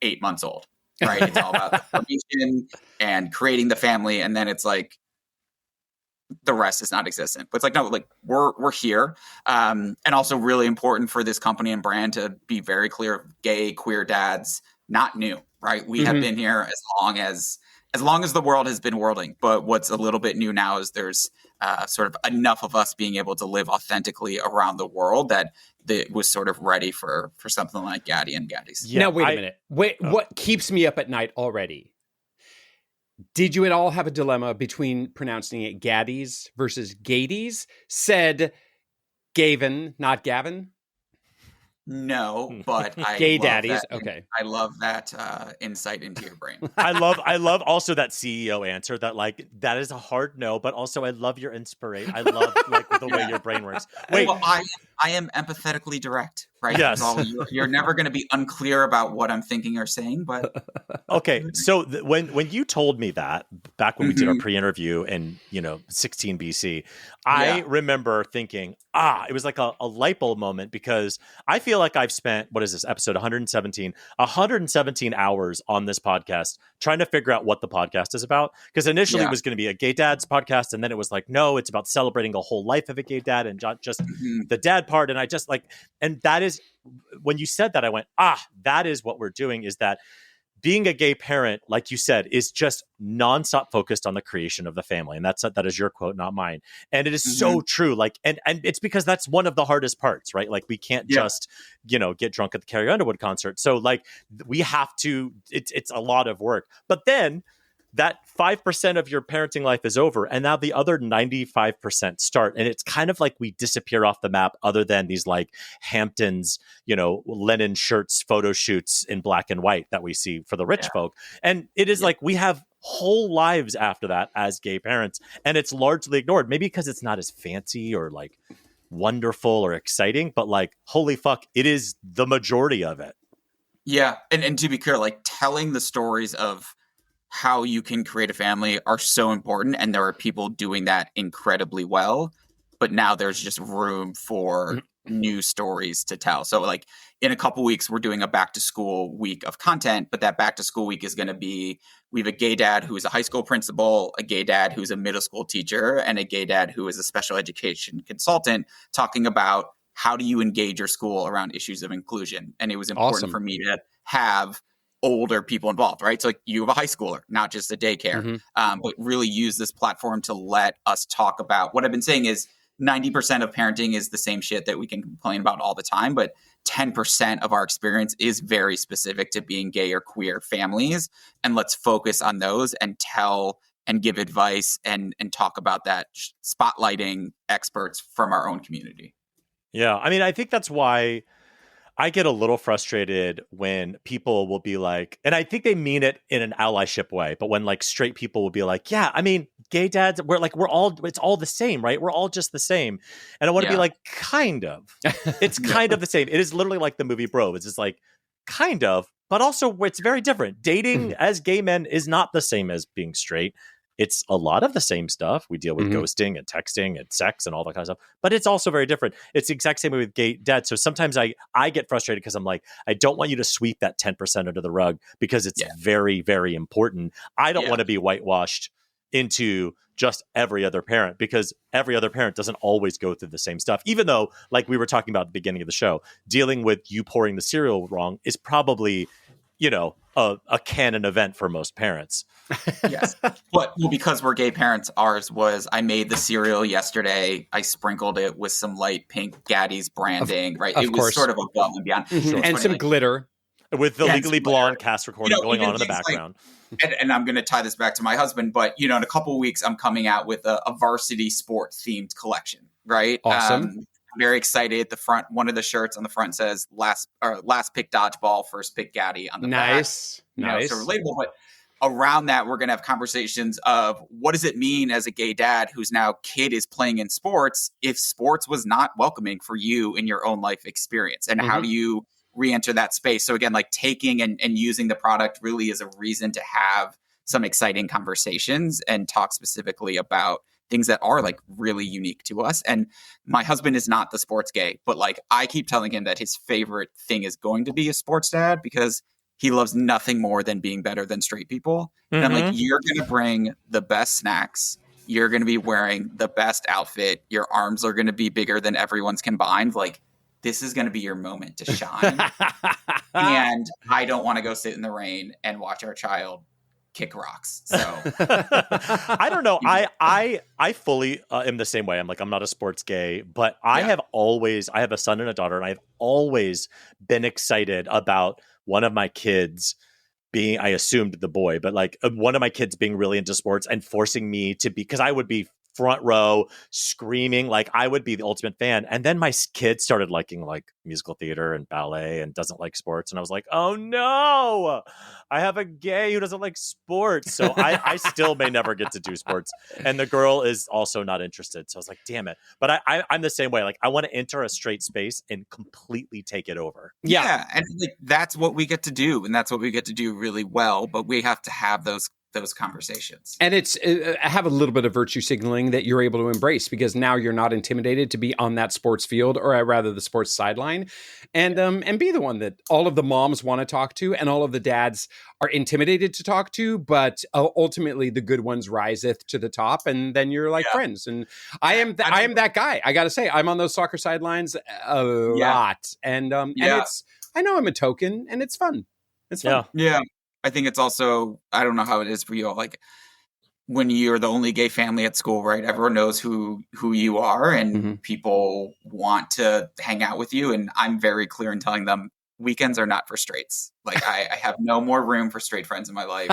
Speaker 4: 8 months old, right? It's all about the formation and creating the family. And then it's like, the rest is non-existent. But it's like, no, like we're here. And also really important for this company and brand to be very clear, gay, queer dads, not new, right? We have been here as long as the world has been worlding. But what's a little bit new now is there's sort of enough of us being able to live authentically around the world that was sort of ready for something like Gaddie and Gaddies.
Speaker 1: Yeah, now, wait a minute. What keeps me up at night already? Did you at all have a dilemma between pronouncing it Gaddies versus Gaddies? Said Gavin, not Gavin?
Speaker 4: No, but I
Speaker 1: gay
Speaker 4: love
Speaker 1: daddies.
Speaker 4: That,
Speaker 1: okay,
Speaker 4: I love that insight into your brain.
Speaker 2: I love also that CEO answer that like that is a hard no, but also I love your inspiration. I love like the way your brain works. Wait,
Speaker 4: well, I am empathetically direct, right?
Speaker 2: Yes,
Speaker 4: you're never going to be unclear about what I'm thinking or saying, but
Speaker 2: okay. So when you told me that back when we did our pre-interview in 16 BC, I remember thinking, it was like a light bulb moment because I feel like I've spent, what is this, episode 117 hours on this podcast trying to figure out what the podcast is about. Because initially it was going to be a gay dad's podcast. And then it was like, no, it's about celebrating a whole life of a gay dad and not just the dad part. And I just like, and that is, when you said that, I went, that is what we're doing, is that being a gay parent, like you said, is just nonstop focused on the creation of the family. And that is your quote, not mine. And it is so true. Like, and it's because that's one of the hardest parts, right? Like we can't just, get drunk at the Carrie Underwood concert. So like we have to, it's a lot of work, but then that 5% of your parenting life is over. And now the other 95% start. And it's kind of like we disappear off the map other than these like Hamptons, linen shirts, photo shoots in black and white that we see for the rich folk. And it is like we have whole lives after that as gay parents. And it's largely ignored, maybe because it's not as fancy or like wonderful or exciting, but like, holy fuck, it is the majority of it.
Speaker 4: Yeah. And to be clear, like telling the stories of how you can create a family are so important. And there are people doing that incredibly well. But now there's just room for new stories to tell. So like in a couple weeks, we're doing a back to school week of content. But that back to school week is going to be, we have a gay dad who is a high school principal, a gay dad who's a middle school teacher, and a gay dad who is a special education consultant talking about how do you engage your school around issues of inclusion. And it was important for me to have older people involved, right? So like you have a high schooler, not just a daycare, but really use this platform to let us talk about what I've been saying is 90% of parenting is the same shit that we can complain about all the time, but 10% of our experience is very specific to being gay or queer families. And let's focus on those and tell and give advice and talk about that, spotlighting experts from our own community.
Speaker 2: Yeah. I mean, I think that's why I get a little frustrated when people will be like, and I think they mean it in an allyship way, but when like straight people will be like, yeah, I mean, gay dads, it's all the same, right? We're all just the same. And I want to be like, kind of. It's kind of the same. It is literally like the movie Bro. It's just like, kind of, but also it's very different. Dating as gay men is not the same as being straight. It's a lot of the same stuff. We deal with ghosting and texting and sex and all that kind of stuff, but it's also very different. It's the exact same way with gay dads. So sometimes I get frustrated because I'm like, I don't want you to sweep that 10% under the rug because it's very, very important. I don't want to be whitewashed into just every other parent because every other parent doesn't always go through the same stuff. Even though, like we were talking about at the beginning of the show, dealing with you pouring the cereal wrong is probably, a canon event for most parents.
Speaker 4: Yes. But because we're gay parents, ours was, I made the cereal yesterday. I sprinkled it with some light pink Gaddies branding, right? It was sort of above and beyond.
Speaker 1: And some glitter.
Speaker 2: With the Legally Blonde cast recording going on in the background.
Speaker 4: Like, and I'm going to tie this back to my husband, but, in a couple of weeks, I'm coming out with a varsity sport themed collection, right?
Speaker 1: Awesome.
Speaker 4: I'm very excited. The front, one of the shirts on the front says last pick dodgeball, first pick Gaddie on the back.
Speaker 1: Nice.
Speaker 4: So relatable. But around that, we're going to have conversations of what does it mean as a gay dad whose now kid is playing in sports if sports was not welcoming for you in your own life experience? And how do you re-enter that space? So again, like taking and using the product really is a reason to have some exciting conversations and talk specifically about things that are like really unique to us. And my husband is not the sports gay, but like I keep telling him that his favorite thing is going to be a sports dad because he loves nothing more than being better than straight people. And I'm like, you're going to bring the best snacks, you're going to be wearing the best outfit. Your arms are going to be bigger than everyone's combined. Like, this is going to be your moment to shine. And I don't want to go sit in the rain and watch our child kick rocks. So
Speaker 2: I don't know. I fully am the same way. I'm not a sports gay, but I have a son and a daughter, and I've always been excited about one of my kids being, I assumed the boy, but like one of my kids being really into sports and forcing me to be, because I would be front row screaming, like I would be the ultimate fan. And then my kid started liking like musical theater and ballet and doesn't like sports. And I was like, oh no, I have a gay who doesn't like sports. So I still may never get to do sports. And the girl is also not interested. So I was like, damn it. But I'm the same way. Like, I want to enter a straight space and completely take it over.
Speaker 4: Yeah. And like, that's what we get to do. And that's what we get to do really well. But we have to have those conversations.
Speaker 1: And it's have a little bit of virtue signaling that you're able to embrace, because now you're not intimidated to be on that sports field, or rather the sports sideline, and be the one that all of the moms want to talk to and all of the dads are intimidated to talk to, but ultimately the good ones riseth to the top, and then you're like friends. And I am that guy. I got to say, I'm on those soccer sidelines a lot, and it's, I know I'm a token, and it's fun. It's fun.
Speaker 4: Yeah. I think it's also, I don't know how it is for you all, like when you're the only gay family at school, right? Everyone knows who you are, and people want to hang out with you. And I'm very clear in telling them weekends are not for straights. Like I have no more room for straight friends in my life.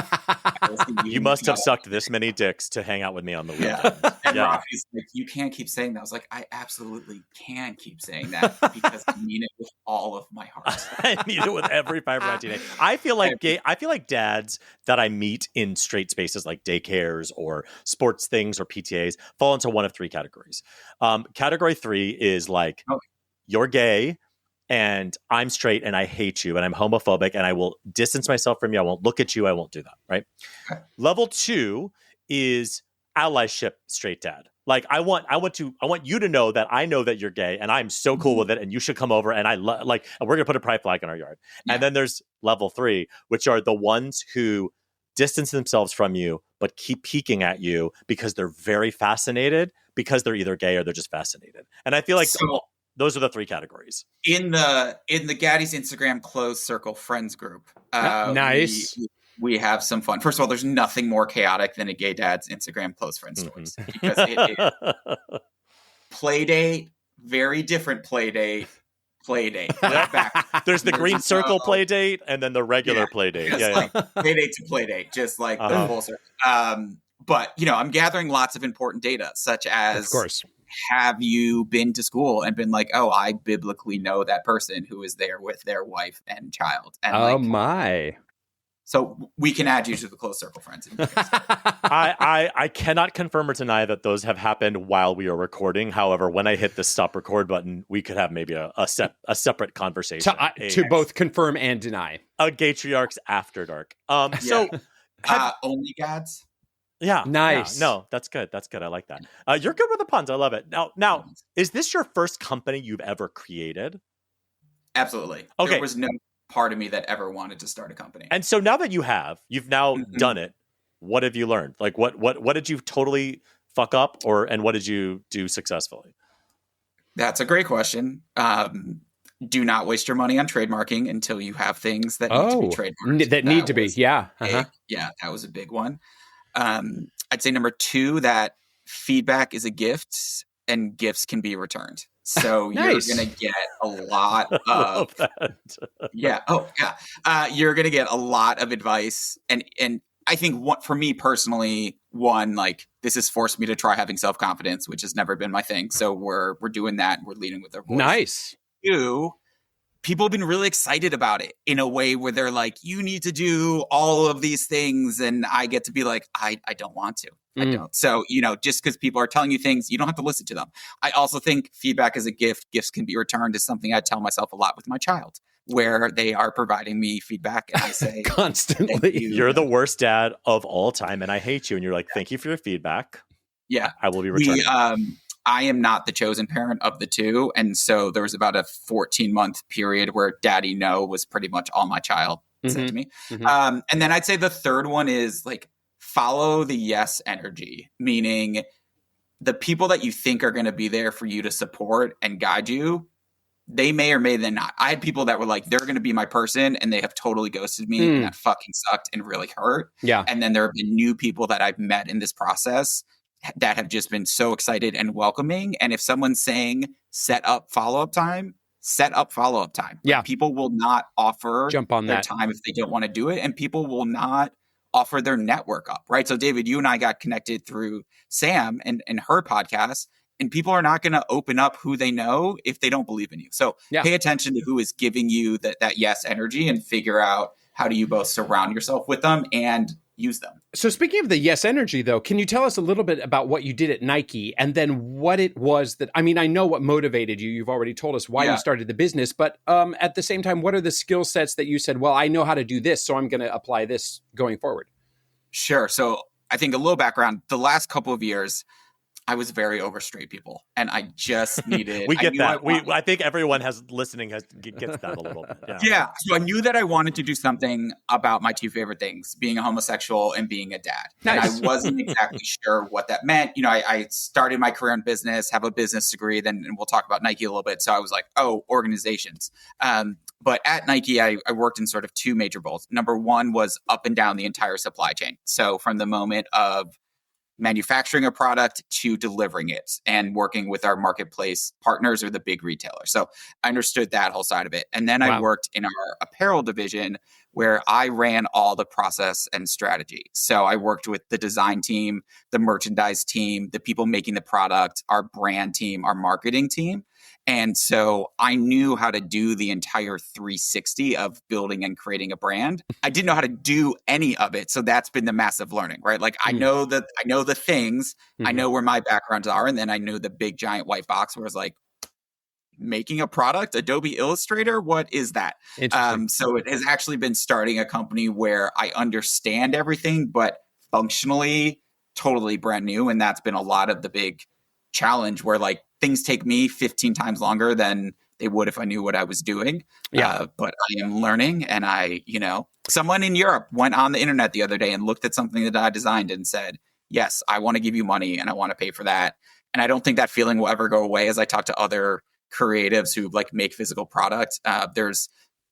Speaker 2: You must have sucked this many dicks to hang out with me on the weekend.
Speaker 4: Yeah. And Rafi's like, you can't keep saying that. I was like, I absolutely can keep saying that, because I mean it with all of my heart.
Speaker 2: I mean it with every fiber of my DNA. I feel like dads that I meet in straight spaces like daycares or sports things or PTAs fall into one of three categories. Category 3 is like, you're gay and I'm straight and I hate you and I'm homophobic and I will distance myself from you. I won't look at you. I won't do that. Right. Okay. Level 2 is allyship straight dad. Like I want you to know that I know that you're gay and I'm so cool with it and you should come over and and we're going to put a pride flag in our yard. Yeah. And then there's level 3, which are the ones who distance themselves from you, but keep peeking at you because they're very fascinated, because they're either gay or they're just fascinated. And I feel like those are the 3 categories.
Speaker 4: In the Gaddies Instagram closed circle friends group.
Speaker 1: Nice.
Speaker 4: We have some fun. First of all, there's nothing more chaotic than a gay dad's Instagram close friend stories, because it is play date, very different play date.
Speaker 2: There's the green circle play date and then the regular play date.
Speaker 4: Like play date to play date, just like the full circle. But I'm gathering lots of important data, such as,
Speaker 1: of course,
Speaker 4: have you been to school and been like, oh, I biblically know that person who is there with their wife and child? And
Speaker 1: my.
Speaker 4: So we can add you to the close circle friends.
Speaker 2: I cannot confirm or deny that those have happened while we are recording. However, when I hit the stop record button, we could have maybe a separate conversation.
Speaker 1: To both confirm and deny.
Speaker 2: A Gaytriarchs After Dark. So
Speaker 4: only gads?
Speaker 2: Yeah.
Speaker 1: Nice.
Speaker 2: Yeah, no, that's good. That's good. I like that. You're good with the puns. I love it. Now, is this your first company you've ever created?
Speaker 4: Absolutely.
Speaker 2: Okay.
Speaker 4: There was no part of me that ever wanted to start a company.
Speaker 2: And so now that you've now done it, what have you learned? Like what did you totally fuck up and what did you do successfully?
Speaker 4: That's a great question. Do not waste your money on trademarking until you have things that need to be trademarked.
Speaker 1: That need to be. Yeah.
Speaker 4: Yeah. That was a big one. I'd say number 2, that feedback is a gift and gifts can be returned. So
Speaker 1: nice.
Speaker 4: You're going to get a lot of, you're going to get a lot of advice. And I think for me personally, one, like this has forced me to try having self-confidence, which has never been my thing. So we're doing that. And we're leading with our voice.
Speaker 1: Nice.
Speaker 4: 2, people have been really excited about it in a way where they're like, you need to do all of these things. And I get to be like, I don't want to. I don't. So, just because people are telling you things, you don't have to listen to them. I also think feedback is a gift. Gifts can be returned is something I tell myself a lot with my child, where they are providing me feedback and I say
Speaker 1: constantly,
Speaker 2: you're the worst dad of all time and I hate you. And you're like, thank you for your feedback.
Speaker 4: Yeah.
Speaker 2: I will be returning.
Speaker 4: I am not the chosen parent of the 2. And so there was about a 14-month period where daddy no was pretty much all my child said to me. And then I'd say the third one is like follow the yes energy, meaning the people that you think are going to be there for you to support and guide you, they may or may not. I had people that were like, they're going to be my person, and they have totally ghosted me, and that fucking sucked and really hurt.
Speaker 1: Yeah.
Speaker 4: And then there have been new people that I've met in this process that have just been so excited and welcoming. And if someone's saying set up follow-up time, set up follow-up time.
Speaker 1: Yeah.
Speaker 4: Like, people will not offer
Speaker 1: Jump on
Speaker 4: their
Speaker 1: that
Speaker 4: time if they don't want to do it, and people will not offer their network up, right? So David, you and I got connected through Sam and her podcast, and people are not going to open up who they know if they don't believe in you. So pay attention to who is giving you that yes energy, and figure out how do you both surround yourself with them and use them.
Speaker 1: So speaking of the yes energy, though, can you tell us a little bit about what you did at Nike, and then what it was that, I mean, I know what motivated you. You've already told us why you started the business, but at the same time, what are the skill sets that you said, well, I know how to do this, so I'm going to apply this going forward?
Speaker 4: Sure. So I think a little background, the last couple of years, I was very over straight people, and I just needed.
Speaker 2: We get that. I think everyone gets that a little bit.
Speaker 4: Yeah. So I knew that I wanted to do something about my two favorite things: being a homosexual and being a dad.
Speaker 1: Nice.
Speaker 4: And I wasn't exactly sure what that meant. You know, I started my career in business, have a business degree, and we'll talk about Nike a little bit. So I was like, oh, organizations. But at Nike, I worked in sort of two major roles. Number one was up and down the entire supply chain. So from the moment of manufacturing a product to delivering it and working with our marketplace partners or the big retailers. So I understood that whole side of it. And then I worked in our apparel division, where I ran all the process and strategy. So I worked with the design team, the merchandise team, the people making the product, our brand team, our marketing team. And so I knew how to do the entire 360 of building and creating a brand. I didn't know how to do any of it. So that's been the massive learning, right? Like I know the things, I know where my backgrounds are. And then I knew the big giant white box where it's like, making a product, Adobe Illustrator, what is that? So it has actually been starting a company where I understand everything, but functionally totally brand new. And that's been a lot of the big challenge, where like things take me 15 times longer than they would if I knew what I was doing. But I am learning, and someone in Europe went on the internet the other day and looked at something that I designed and said, yes, I want to give you money and I want to pay for that. And I don't think that feeling will ever go away as I talk to other creatives who like make physical products.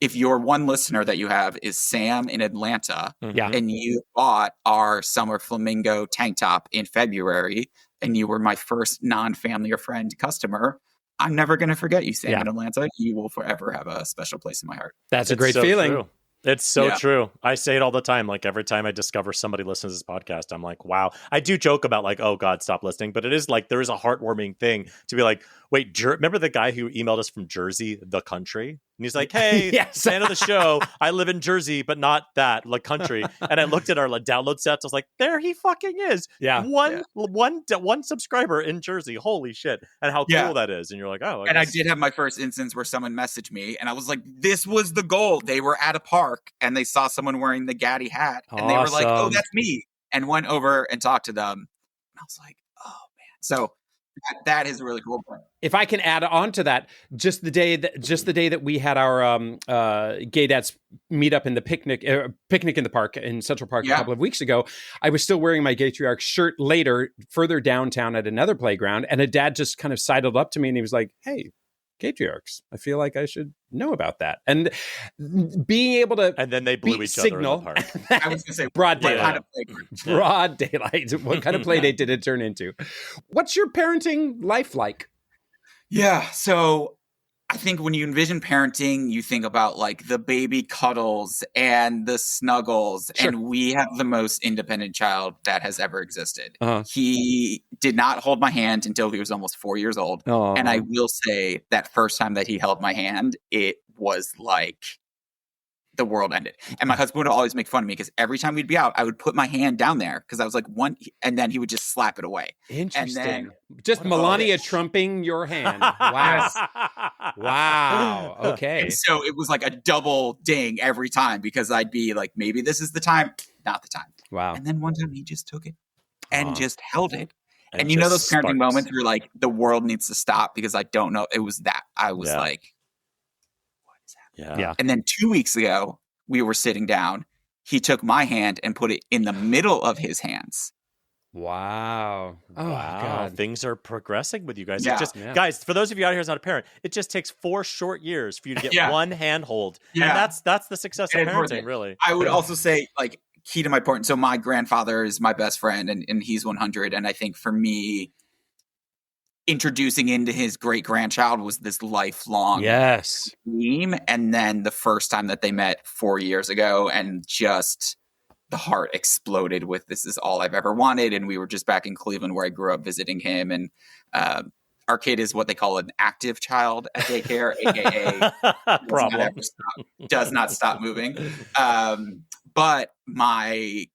Speaker 4: If your one listener that you have is Sam in Atlanta, and you bought our summer flamingo tank top in February, and you were my first non-family or friend customer, I'm never going to forget you, Sam in Atlanta. You will forever have a special place in my heart.
Speaker 1: That's a great feeling.
Speaker 2: True. It's so true. I say it all the time. Like every time I discover somebody listens to this podcast, I'm like, wow. I do joke about like, oh God, stop listening. But it is like, there is a heartwarming thing to be like, wait, remember the guy who emailed us from Jersey, the country? And he's like, hey, fan of the show. I live in Jersey, but not that, like country. And I looked at our download stats. I was like, there he fucking is. One subscriber in Jersey. Holy shit. And how cool that is. And you're like, oh.
Speaker 4: I did have my first instance where someone messaged me, and I was like, this was the goal. They were at a park and they saw someone wearing the Gaddy hat. And they were like, oh, that's me. And went over and talked to them. And I was like, oh man. So that is a really cool point.
Speaker 1: If I can add on to that, just the day that we had our gay dads meet up in the picnic in the park in Central Park a couple of weeks ago, I was still wearing my Gaytriarch shirt later, further downtown at another playground, and a dad just kind of sidled up to me and he was like, "Hey, Gaytriarchs, I feel like I should know about that." And being able to
Speaker 2: and then they blew each other in the park.
Speaker 4: I was going to say
Speaker 1: broad daylight. Broad daylight. What kind of play date did it turn into? What's your parenting life like?
Speaker 4: Yeah, so I think when you envision parenting, you think about like the baby cuddles and the snuggles. Sure. And we have the most independent child that has ever existed. He did not hold my hand until he was almost 4 years old. And I will say that first time that he held my hand, it was like the world ended. And my husband would always make fun of me because every time we'd be out, I would put my hand down there because I was like and then he would just slap it away.
Speaker 1: Interesting. And then, just Melania trumping your hand. Wow. Wow. Okay.
Speaker 4: And so it was like a double ding every time because I'd be like, maybe this is the time, not the time.
Speaker 1: Wow.
Speaker 4: And then one time he just took it and just held it. And you know those parenting moments where like the world needs to stop because I don't know. It was that. I was like,
Speaker 2: Yeah.
Speaker 4: And then 2 weeks ago, we were sitting down he took my hand and put it in the middle of his hands.
Speaker 1: Wow. Oh,
Speaker 2: wow.
Speaker 1: God.
Speaker 2: Things are progressing with you guys.
Speaker 4: Yeah.
Speaker 2: It just, guys, for those of you out here who's not a parent, it just takes 4 short years for you to get one handhold.
Speaker 4: Yeah.
Speaker 2: And that's the success of parenting, really.
Speaker 4: I would also say, like, key to my point. So my grandfather is my best friend, and he's 100. And I think for me, introducing into his great grandchild was this lifelong dream. And then the first time that they met 4 years ago, and just the heart exploded with, this is all I've ever wanted. And we were just back in Cleveland where I grew up visiting him. And our kid is what they call an active child at daycare, aka does not stop moving. But my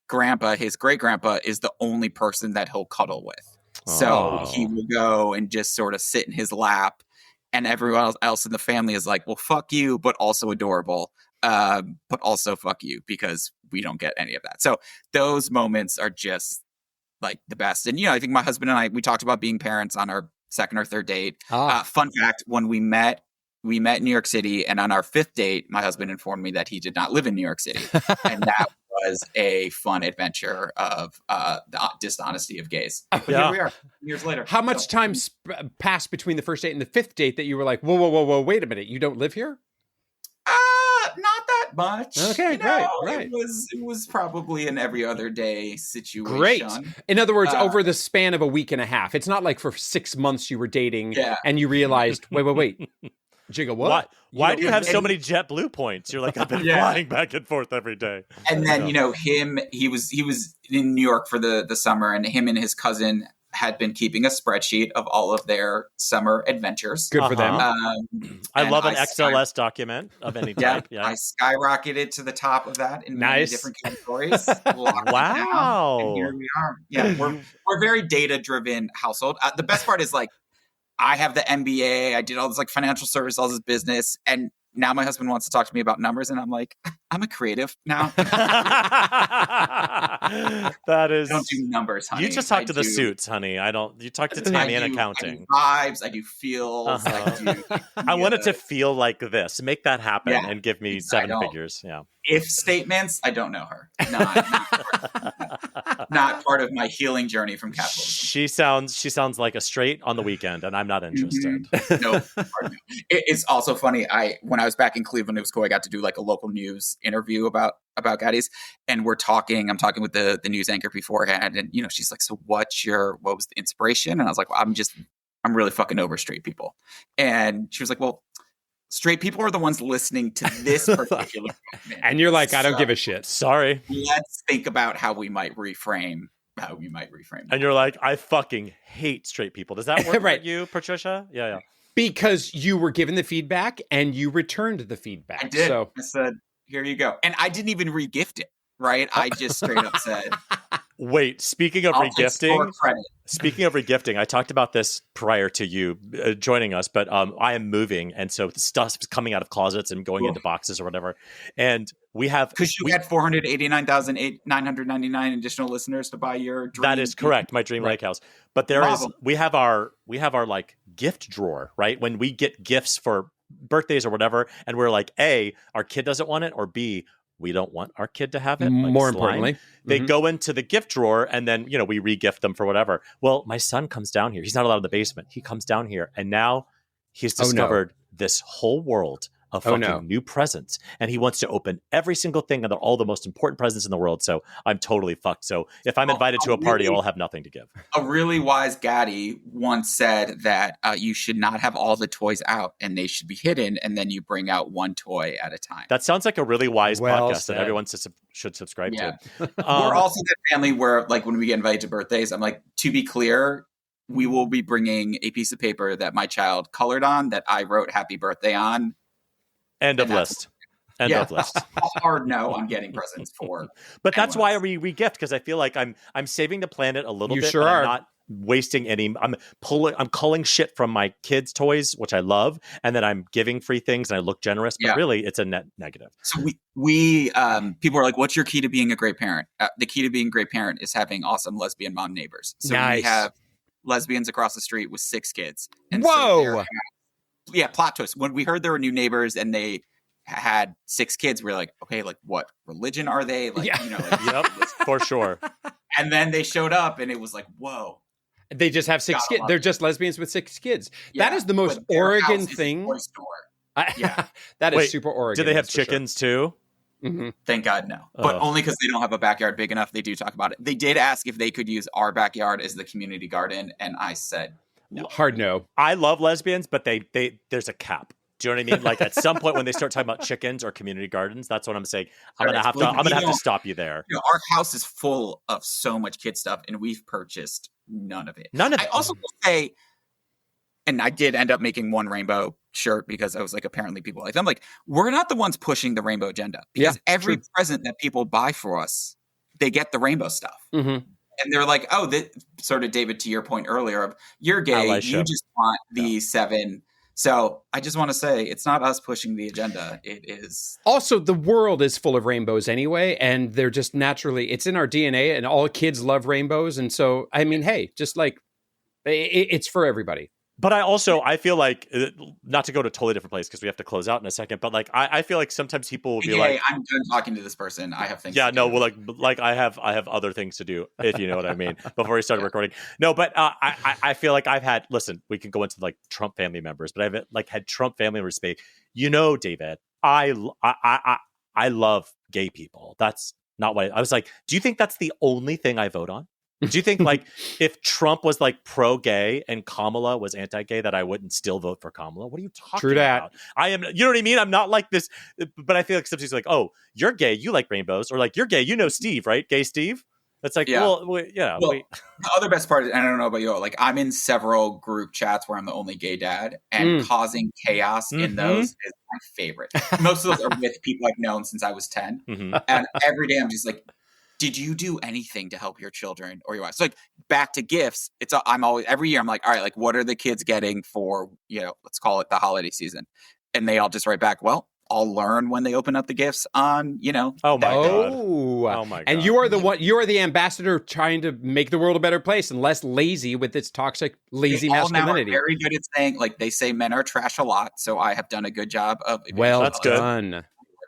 Speaker 4: grandpa, his great grandpa, is the only person that he'll cuddle with. So he will go and just sort of sit in his lap, and everyone else in the family is like, well, fuck you, but also adorable. But also fuck you, because we don't get any of that. So those moments are just like the best. And, I think my husband and I, we talked about being parents on our second or third date. Fun fact, when we met in New York City, and on our 5th date, my husband informed me that he did not live in New York City. And that was a fun adventure of the dishonesty of gays. But here we are, years later.
Speaker 1: How much time passed between the first date and the 5th date that you were like, whoa, wait a minute, you don't live here?
Speaker 4: Not that much.
Speaker 1: Okay, right.
Speaker 4: It was probably an every other day situation.
Speaker 1: Great. In other words, over the span of a week and a half. It's not like for 6 months you were dating and you realized, wait. Jigga, what?
Speaker 2: Why do you have so many JetBlue points? You're like, I've been flying back and forth every day.
Speaker 4: And then, he was in New York for the summer, and him and his cousin had been keeping a spreadsheet of all of their summer adventures.
Speaker 1: Good for them.
Speaker 2: I love an XLS document of any type. Yeah.
Speaker 4: I skyrocketed to the top of that in many different categories.
Speaker 2: Wow.
Speaker 4: And here we are. Yeah, we're very data-driven household. The best part is, like, I have the MBA. I did all this, like, financial service, all this business, and now my husband wants to talk to me about numbers, and I'm like, I'm a creative now.
Speaker 2: That is.
Speaker 4: I don't do numbers, honey.
Speaker 2: You just talk to the suits, honey. I don't. You talk to Tammy in accounting.
Speaker 4: I do vibes. I do feels.
Speaker 2: I want it to feel like this. Make that happen and give me 7 figures. Yeah.
Speaker 4: If statements, I don't know her. Not part of my healing journey from capitalism.
Speaker 2: She sounds like a straight on the weekend, and I'm not interested.
Speaker 4: No. It's also funny. When I was back in Cleveland, it was cool. I got to do, like, a local news interview about Gaddies, and I'm talking with the news anchor beforehand, and she's like, so what was the inspiration? And I was like, well, I'm really fucking over straight people. And she was like, well, straight people are the ones listening to this particular moment.
Speaker 1: And you're like, I don't give a shit.
Speaker 2: Sorry.
Speaker 4: Let's think about how we might reframe that.
Speaker 2: And you're like, I fucking hate straight people. Does that work
Speaker 1: right.
Speaker 2: for you, Patricia? Yeah.
Speaker 1: Because you were given the feedback and you returned the feedback.
Speaker 4: I did.
Speaker 1: So
Speaker 4: I said, here you go. And I didn't even regift it, right? I just straight up said.
Speaker 2: Wait, speaking of regifting, I talked about this prior to you joining us, but I am moving, and so the stuff's coming out of closets and going into boxes or whatever. And we have
Speaker 4: had 489,999 additional listeners to buy your dream.
Speaker 2: That is correct, my dream lake house. But we have our like gift drawer, right? When we get gifts for birthdays or whatever, and we're like, A, our kid doesn't want it, or B, we don't want our kid to have it. Like
Speaker 1: more
Speaker 2: slime.
Speaker 1: Importantly,
Speaker 2: they go into the gift drawer, and then we re-gift them for whatever. Well, my son comes down here. He's not allowed in the basement. He comes down here, and now he's discovered this whole world of fucking new presents, and he wants to open every single thing, and they're all the most important presents in the world. So I'm totally fucked. So if I'm invited to a party, I will have nothing to give.
Speaker 4: A really wise Gaddie once said that you should not have all the toys out, and they should be hidden, and then you bring out one toy at a time.
Speaker 2: That sounds like a really wise podcast that everyone should subscribe to.
Speaker 4: We're also that family where, like, when we get invited to birthdays, I'm like, to be clear, we will be bringing a piece of paper that my child colored on, that I wrote happy birthday on.
Speaker 2: End of list. End of list.
Speaker 4: A hard no on getting presents for.
Speaker 2: But that's why we re-gift, because I feel like I'm saving the planet a little bit.
Speaker 1: You sure are.
Speaker 2: I'm not wasting any. I'm culling shit from my kids' toys, which I love, and then I'm giving free things, and I look generous. But really, it's a net negative.
Speaker 4: So we people are like, "What's your key to being a great parent?" The key to being a great parent is having awesome lesbian mom neighbors. So we have lesbians across the street with 6 kids. And
Speaker 1: whoa.
Speaker 4: So plot twist. When we heard there were new neighbors and they had 6 kids, we're like, okay, like what religion are they? Like,
Speaker 1: Yeah.
Speaker 4: you know, like,
Speaker 2: Yep, for sure.
Speaker 4: and then they showed up and it was like, whoa.
Speaker 1: They just have 6 kids. They're just lesbians with 6 kids.
Speaker 4: Yeah,
Speaker 1: that is the most
Speaker 4: but their
Speaker 1: Oregon
Speaker 4: house is a
Speaker 1: thing.
Speaker 4: toy store.
Speaker 1: Yeah, that is
Speaker 2: Wait,
Speaker 1: super Oregon.
Speaker 2: Do they have
Speaker 1: that's for sure.
Speaker 2: chickens too?
Speaker 1: Mhm.
Speaker 4: Thank God, no. But only because they don't have a backyard big enough. They do talk about it. They did ask if they could use our backyard as the community garden, and I said no.
Speaker 1: Hard no.
Speaker 2: I love lesbians, but they there's a cap. Do you know what I mean? Like at some point when they start talking about chickens or community gardens, that's what I'm saying. I'm gonna have to stop you there.
Speaker 4: You know, our house is full of so much kid stuff, and we've purchased none of it. I also will say, and I did end up making one rainbow shirt because I was like, apparently people like them. Like, we're not the ones pushing the rainbow agenda, because every present that people buy for us, they get the rainbow stuff.
Speaker 1: Mm-hmm.
Speaker 4: And they're like, oh, sort of, David, to your point earlier of you're gay, you just want the 7. So I just want to say it's not us pushing the agenda. It is. Also,
Speaker 1: the world is full of rainbows anyway, and they're just naturally, it's in our DNA, and all kids love rainbows. And so, I mean, hey, just like it's for everybody.
Speaker 2: But I feel like, not to go to a totally different place because we have to close out in a second, but like I feel like sometimes people will be like,
Speaker 4: I'm done talking to this person. I have things.
Speaker 2: Yeah, no, well, like I have other things to do, if you know what I mean. Before we started recording, no, but I feel like I've had. Listen, we can go into like Trump family members, but I've like had Trump family members say, you know, David, I love gay people. That's not what I was like. Do you think that's the only thing I vote on? Do you think like if Trump was like pro-gay and Kamala was anti-gay that I wouldn't still vote for Kamala? What are you talking about? I am, you know what I mean? I'm not like this, but I feel like somebody's like, oh, you're gay, you like rainbows, or like you're gay, you know Steve, right? Gay Steve. It's like, the
Speaker 4: other best part, and I don't know about you, like I'm in several group chats where I'm the only gay dad, and causing chaos in those is my favorite. Most of those are with people I've known since I was 10, and every day I'm just like, did you do anything to help your children or your wife? So like back to gifts. I'm always, every year I'm like, all right, like what are the kids getting for, you know, let's call it the holiday season. And they all just write back, well, I'll learn when they open up the gifts on, you know.
Speaker 2: Oh my God.
Speaker 1: And you are the ambassador trying to make the world a better place and less lazy with its toxic, lazy masculinity.
Speaker 4: Now are very good at saying, like they say men are trash a lot. So I have done a good job of.
Speaker 1: Well, that's done.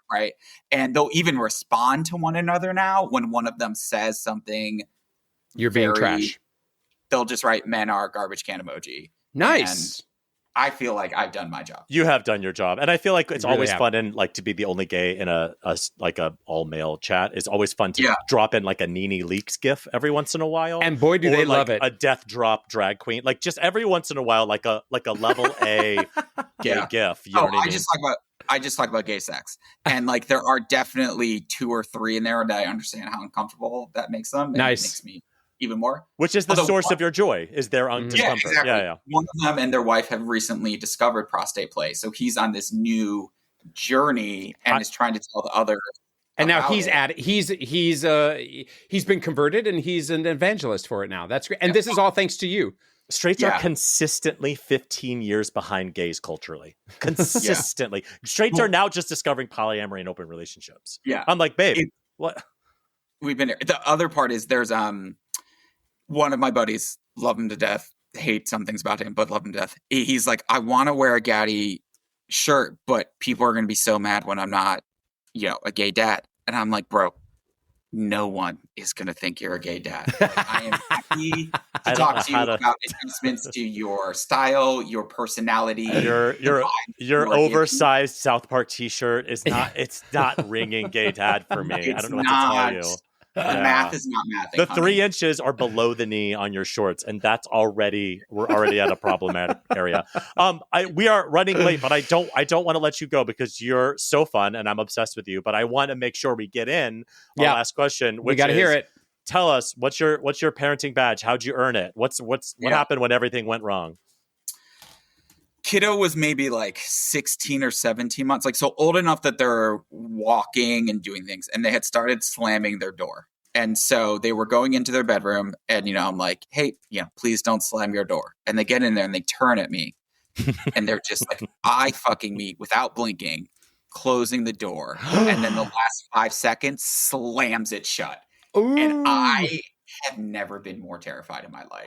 Speaker 4: Right. And they'll even respond to one another now when one of them says something.
Speaker 1: You're being trash.
Speaker 4: They'll just write men are garbage can emoji.
Speaker 1: Nice.
Speaker 4: And I feel like I've done my job.
Speaker 2: You have done your job. And I feel like it's always fun and like to be the only gay in a all male chat. It's always fun to drop in like a Nene Leakes gif every once in a while.
Speaker 1: And boy, do they
Speaker 2: like
Speaker 1: love it.
Speaker 2: A death drop drag queen. Like just every once in a while, like a level A gay gif. You know what I mean?
Speaker 4: I just talk about gay sex, and like there are definitely 2 or 3 in there that I understand how uncomfortable that makes them.
Speaker 1: Nice,
Speaker 4: it makes me even more.
Speaker 2: Which is the source of your joy? Is their discomfort?
Speaker 4: Yeah, exactly. Yeah. One of them and their wife have recently discovered prostate play, so he's on this new journey and is trying to tell the other.
Speaker 1: And now he's been converted and he's an evangelist for it now. That's great. And this is all thanks to you.
Speaker 2: Straights are consistently 15 years behind gays culturally. Consistently. Straights are now just discovering polyamory and open relationships.
Speaker 4: Yeah.
Speaker 2: I'm like, babe, what?
Speaker 4: We've been there. The other part is there's one of my buddies, love him to death, hate some things about him, but love him to death. He's like, I want to wear a Gaddy shirt, but people are going to be so mad when I'm not, you know, a gay dad. And I'm like, bro, no one is going to think you're a gay dad. Like, I am happy to talk to you about adjustments to your style, your personality.
Speaker 2: Your oversized South Park t-shirt is not, it's not ringing gay dad for me. I don't know what to tell you.
Speaker 4: Math is not math.
Speaker 2: The 3 inches are below the knee on your shorts, and we're already at a problematic area. We are running late, but I don't want to let you go because you're so fun and I'm obsessed with you. But I want to make sure we get in our last question.
Speaker 1: We got to hear it.
Speaker 2: Tell us what's your parenting badge? How'd you earn it? What happened when everything went wrong?
Speaker 4: Kiddo was maybe like 16 or 17 months, like so old enough that they're walking and doing things, and they had started slamming their door. And so they were going into their bedroom, and, you know, I'm like, hey, you know, please don't slam your door. And they get in there and they turn at me and they're just like, eye fucking me without blinking, closing the door. And then the last 5 seconds slams it shut. Ooh. And I have never been more terrified in my life.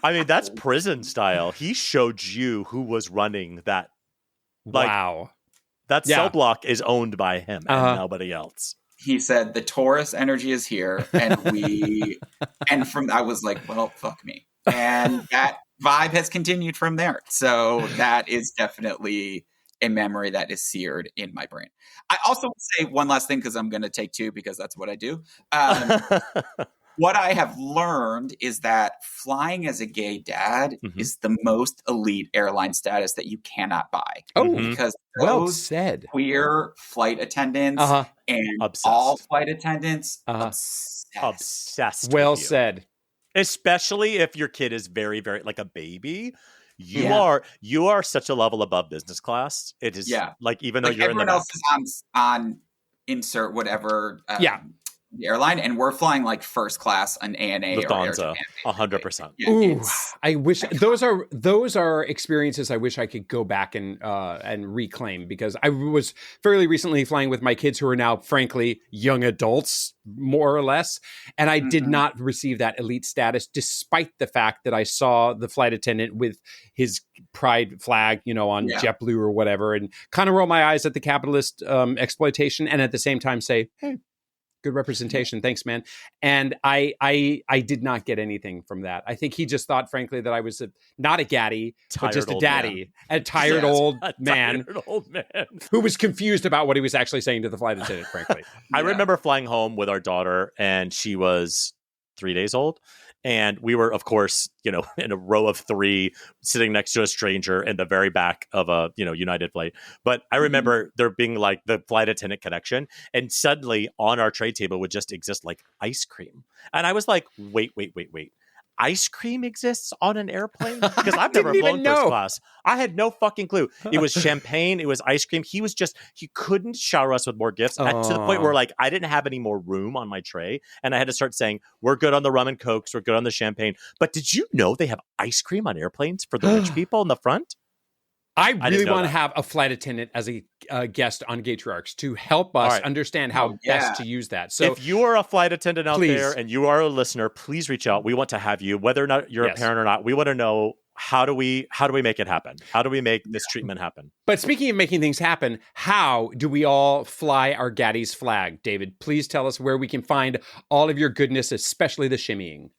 Speaker 2: I mean, that's prison style. He showed you who was running that.
Speaker 1: Wow.
Speaker 2: That cell block is owned by him and nobody else.
Speaker 4: He said the Taurus energy is here, and I was like, well, fuck me. And that vibe has continued from there. So that is definitely a memory that is seared in my brain. I also would say one last thing, because I'm going to take two, because that's what I do. What I have learned is that flying as a gay dad is the most elite airline status that you cannot buy. Because those queer flight attendants and all flight attendants
Speaker 2: obsessed.
Speaker 1: Well said.
Speaker 2: Especially if your kid is very, very like a baby. You are such a level above business class. It is like, even though you're
Speaker 4: everyone else is on insert whatever the airline, and we're flying like first class on ANA
Speaker 2: Lufthansa, 100%.
Speaker 1: Ooh, I wish those are experiences I wish I could go back and reclaim, because I was fairly recently flying with my kids, who are now, frankly, young adults, more or less, and I did not receive that elite status, despite the fact that I saw the flight attendant with his pride flag, on JetBlue or whatever, and kind of roll my eyes at the capitalist exploitation, and at the same time say, hey, good representation. Thanks, man. And I did not get anything from that. I think he just thought, frankly, that I was not a gaddie, but just a daddy, a tired old man who was confused about what he was actually saying to the flight attendant, frankly.
Speaker 2: I remember flying home with our daughter, and she was 3 days old. And we were, of course, in a row of three, sitting next to a stranger in the very back of a, United flight. But I remember there being like the flight attendant connection, and suddenly on our tray table would just exist like ice cream. And I was like, wait. Ice cream exists on an airplane? Because I've never flown first class. I had no fucking clue. It was champagne. It was ice cream. He couldn't shower us with more gifts to the point where like I didn't have any more room on my tray. And I had to start saying, we're good on the rum and cokes. We're good on the champagne. But did you know they have ice cream on airplanes for the rich people in the front?
Speaker 1: I really want to have a flight attendant as a guest on Gaytriarchs to help us understand how best to use that. So
Speaker 2: if you are a flight attendant out there and you are a listener, please reach out. We want to have you, whether or not you're a parent or not. We want to know, how do we make it happen? How do we make this treatment happen?
Speaker 1: But speaking of making things happen, how do we all fly our Gaddies flag? David, please tell us where we can find all of your goodness, especially the shimmying.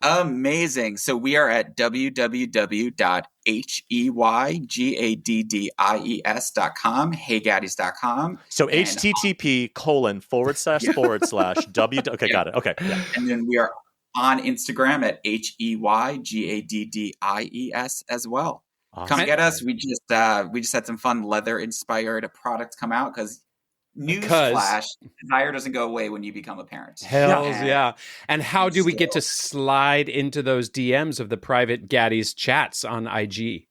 Speaker 4: Amazing. So we are at www.hyperfixations.com, heygaddies.com.
Speaker 2: So http:// Okay, got it. Okay. Yeah.
Speaker 4: And then we are on Instagram at HEYGADDIES as well. Awesome. Come get us. We just had some fun leather inspired products come out, because newsflash, desire doesn't go away when you become a parent.
Speaker 1: Hells yeah. And how do we get to slide into those DMs of the private Gaddies chats on IG?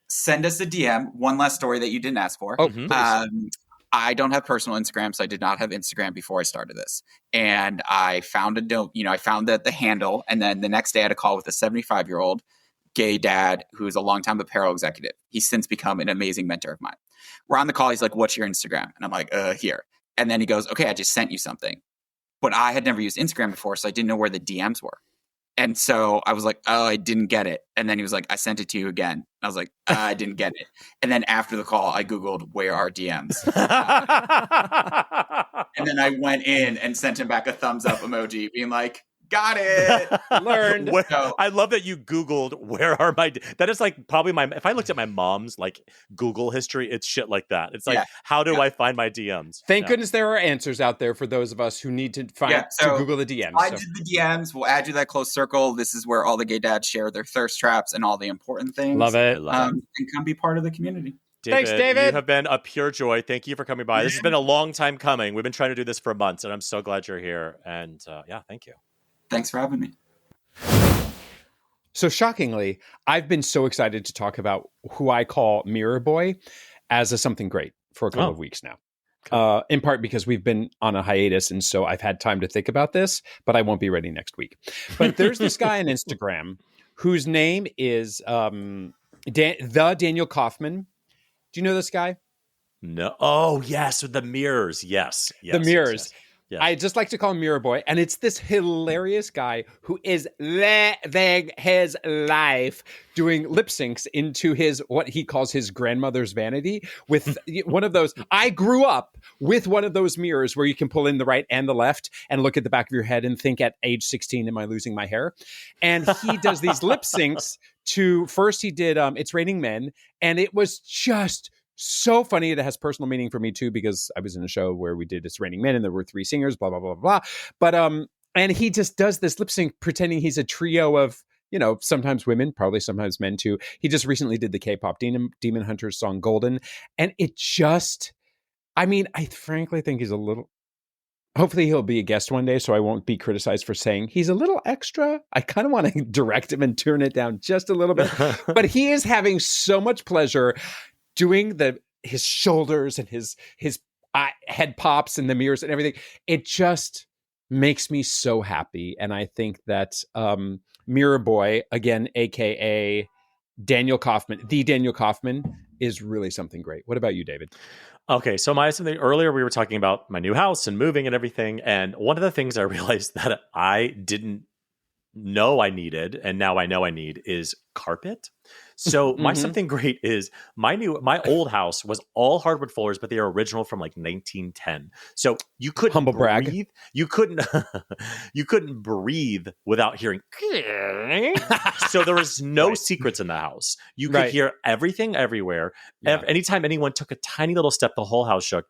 Speaker 4: Send us a DM. One last story that you didn't ask for. I don't have personal Instagram, so I did not have Instagram before I started this. And I found I found the handle, and then the next day I had a call with a 75-year-old gay dad who's a longtime apparel executive. He's since become an amazing mentor of mine. We're on the call. He's like, what's your Instagram? And I'm like, here. And then he goes, okay, I just sent you something. But I had never used Instagram before, so I didn't know where the DMs were. And so I was like, oh, I didn't get it. And then he was like, I sent it to you again. And I was like, I didn't get it. And then after the call, I Googled, where are DMs? And then I went in and sent him back a thumbs up emoji being like, got it.
Speaker 1: Learned.
Speaker 2: I love that you Googled, where are my... That is like probably if I looked at my mom's like Google history, it's shit like that. It's like, how do I find my DMs?
Speaker 1: Thank goodness there are answers out there for those of us who need to find to Google the DMs.
Speaker 4: I did the DMs. We'll add you that close circle. This is where all the gay dads share their thirst traps and all the important things.
Speaker 1: Love it.
Speaker 4: And come be part of the community.
Speaker 2: Thanks, David. You have been a pure joy. Thank you for coming by. This has been a long time coming. We've been trying to do this for months, and I'm so glad you're here. And thank you.
Speaker 4: Thanks for having me.
Speaker 1: So shockingly, I've been so excited to talk about who I call Mirror Boy as a something great for a couple of weeks now. Okay. In part because we've been on a hiatus, and so I've had time to think about this, but I won't be ready next week. But there's this guy on Instagram whose name is the Daniel Kaufman. Do you know this guy?
Speaker 2: No. Oh, yes, with the mirrors. Yes.
Speaker 1: The mirrors.
Speaker 2: Yes. Yes.
Speaker 1: I just like to call him Mirror Boy. And it's this hilarious guy who is living his life doing lip syncs into what he calls his grandmother's vanity with one of those. I grew up with one of those mirrors where you can pull in the right and the left and look at the back of your head and think at age 16, am I losing my hair? And he does these lip syncs to, first he did It's Raining Men. And it was just so funny. It has personal meaning for me too, because I was in a show where we did It's Raining Men and there were 3 singers, blah, blah, blah, blah. But, and he just does this lip sync pretending he's a trio of, sometimes women, probably sometimes men too. He just recently did the K-pop Demon Hunters song Golden. And it just, I frankly think he's a little, hopefully he'll be a guest one day so I won't be criticized for saying he's a little extra. I kind of want to direct him and turn it down just a little bit. But he is having so much pleasure doing his shoulders and his head pops and the mirrors and everything. It just makes me so happy. And I think that Mirror Boy, again, aka Daniel Kaufman, the Daniel Kaufman, is really something great. What about you, David?
Speaker 2: Okay, so something earlier we were talking about my new house and moving and everything. And one of the things I realized that I didn't know I needed, and now I know I need, is carpet. So my something great is my old house was all hardwood floors, but they are original from like 1910. So you couldn't
Speaker 1: humble brag.
Speaker 2: Breathe. You couldn't breathe without hearing. So there was no secrets in the house. You could hear everything everywhere. Yeah. Anytime anyone took a tiny little step, the whole house shook.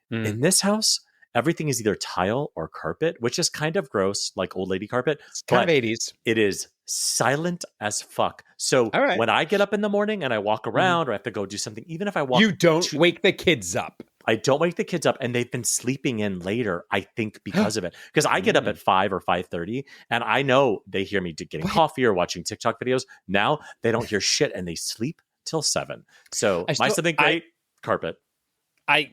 Speaker 2: In this house, everything is either tile or carpet, which is kind of gross, like old lady carpet.
Speaker 1: It's kind of 80s.
Speaker 2: It is silent as fuck. So when I get up in the morning and I walk around or I have to go do something, even if I walk...
Speaker 1: You don't wake the kids up.
Speaker 2: I don't wake the kids up, and they've been sleeping in later, I think, because of it. Because I get up at 5 or 5:30, and I know they hear me getting coffee or watching TikTok videos. Now they don't hear shit, and they sleep till 7. So something great, carpet.
Speaker 1: I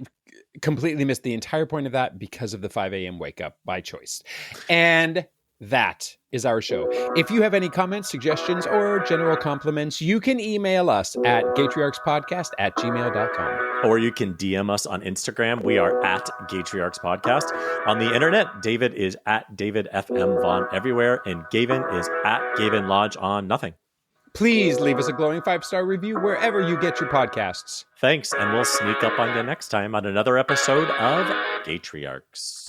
Speaker 1: completely missed the entire point of that because of the 5 a.m. wake up by choice. And that is our show. If you have any comments, suggestions, or general compliments, you can email us at GaytriarchsPodcast@gmail.com.
Speaker 2: Or you can DM us on Instagram. We are at GaytriarchsPodcast. On the internet, David is at David FM Vaughn everywhere, and Gavin is at Gavin Lodge on nothing.
Speaker 1: Please leave us a glowing 5-star review wherever you get your podcasts.
Speaker 2: Thanks, and we'll sneak up on you next time on another episode of Gaytriarchs.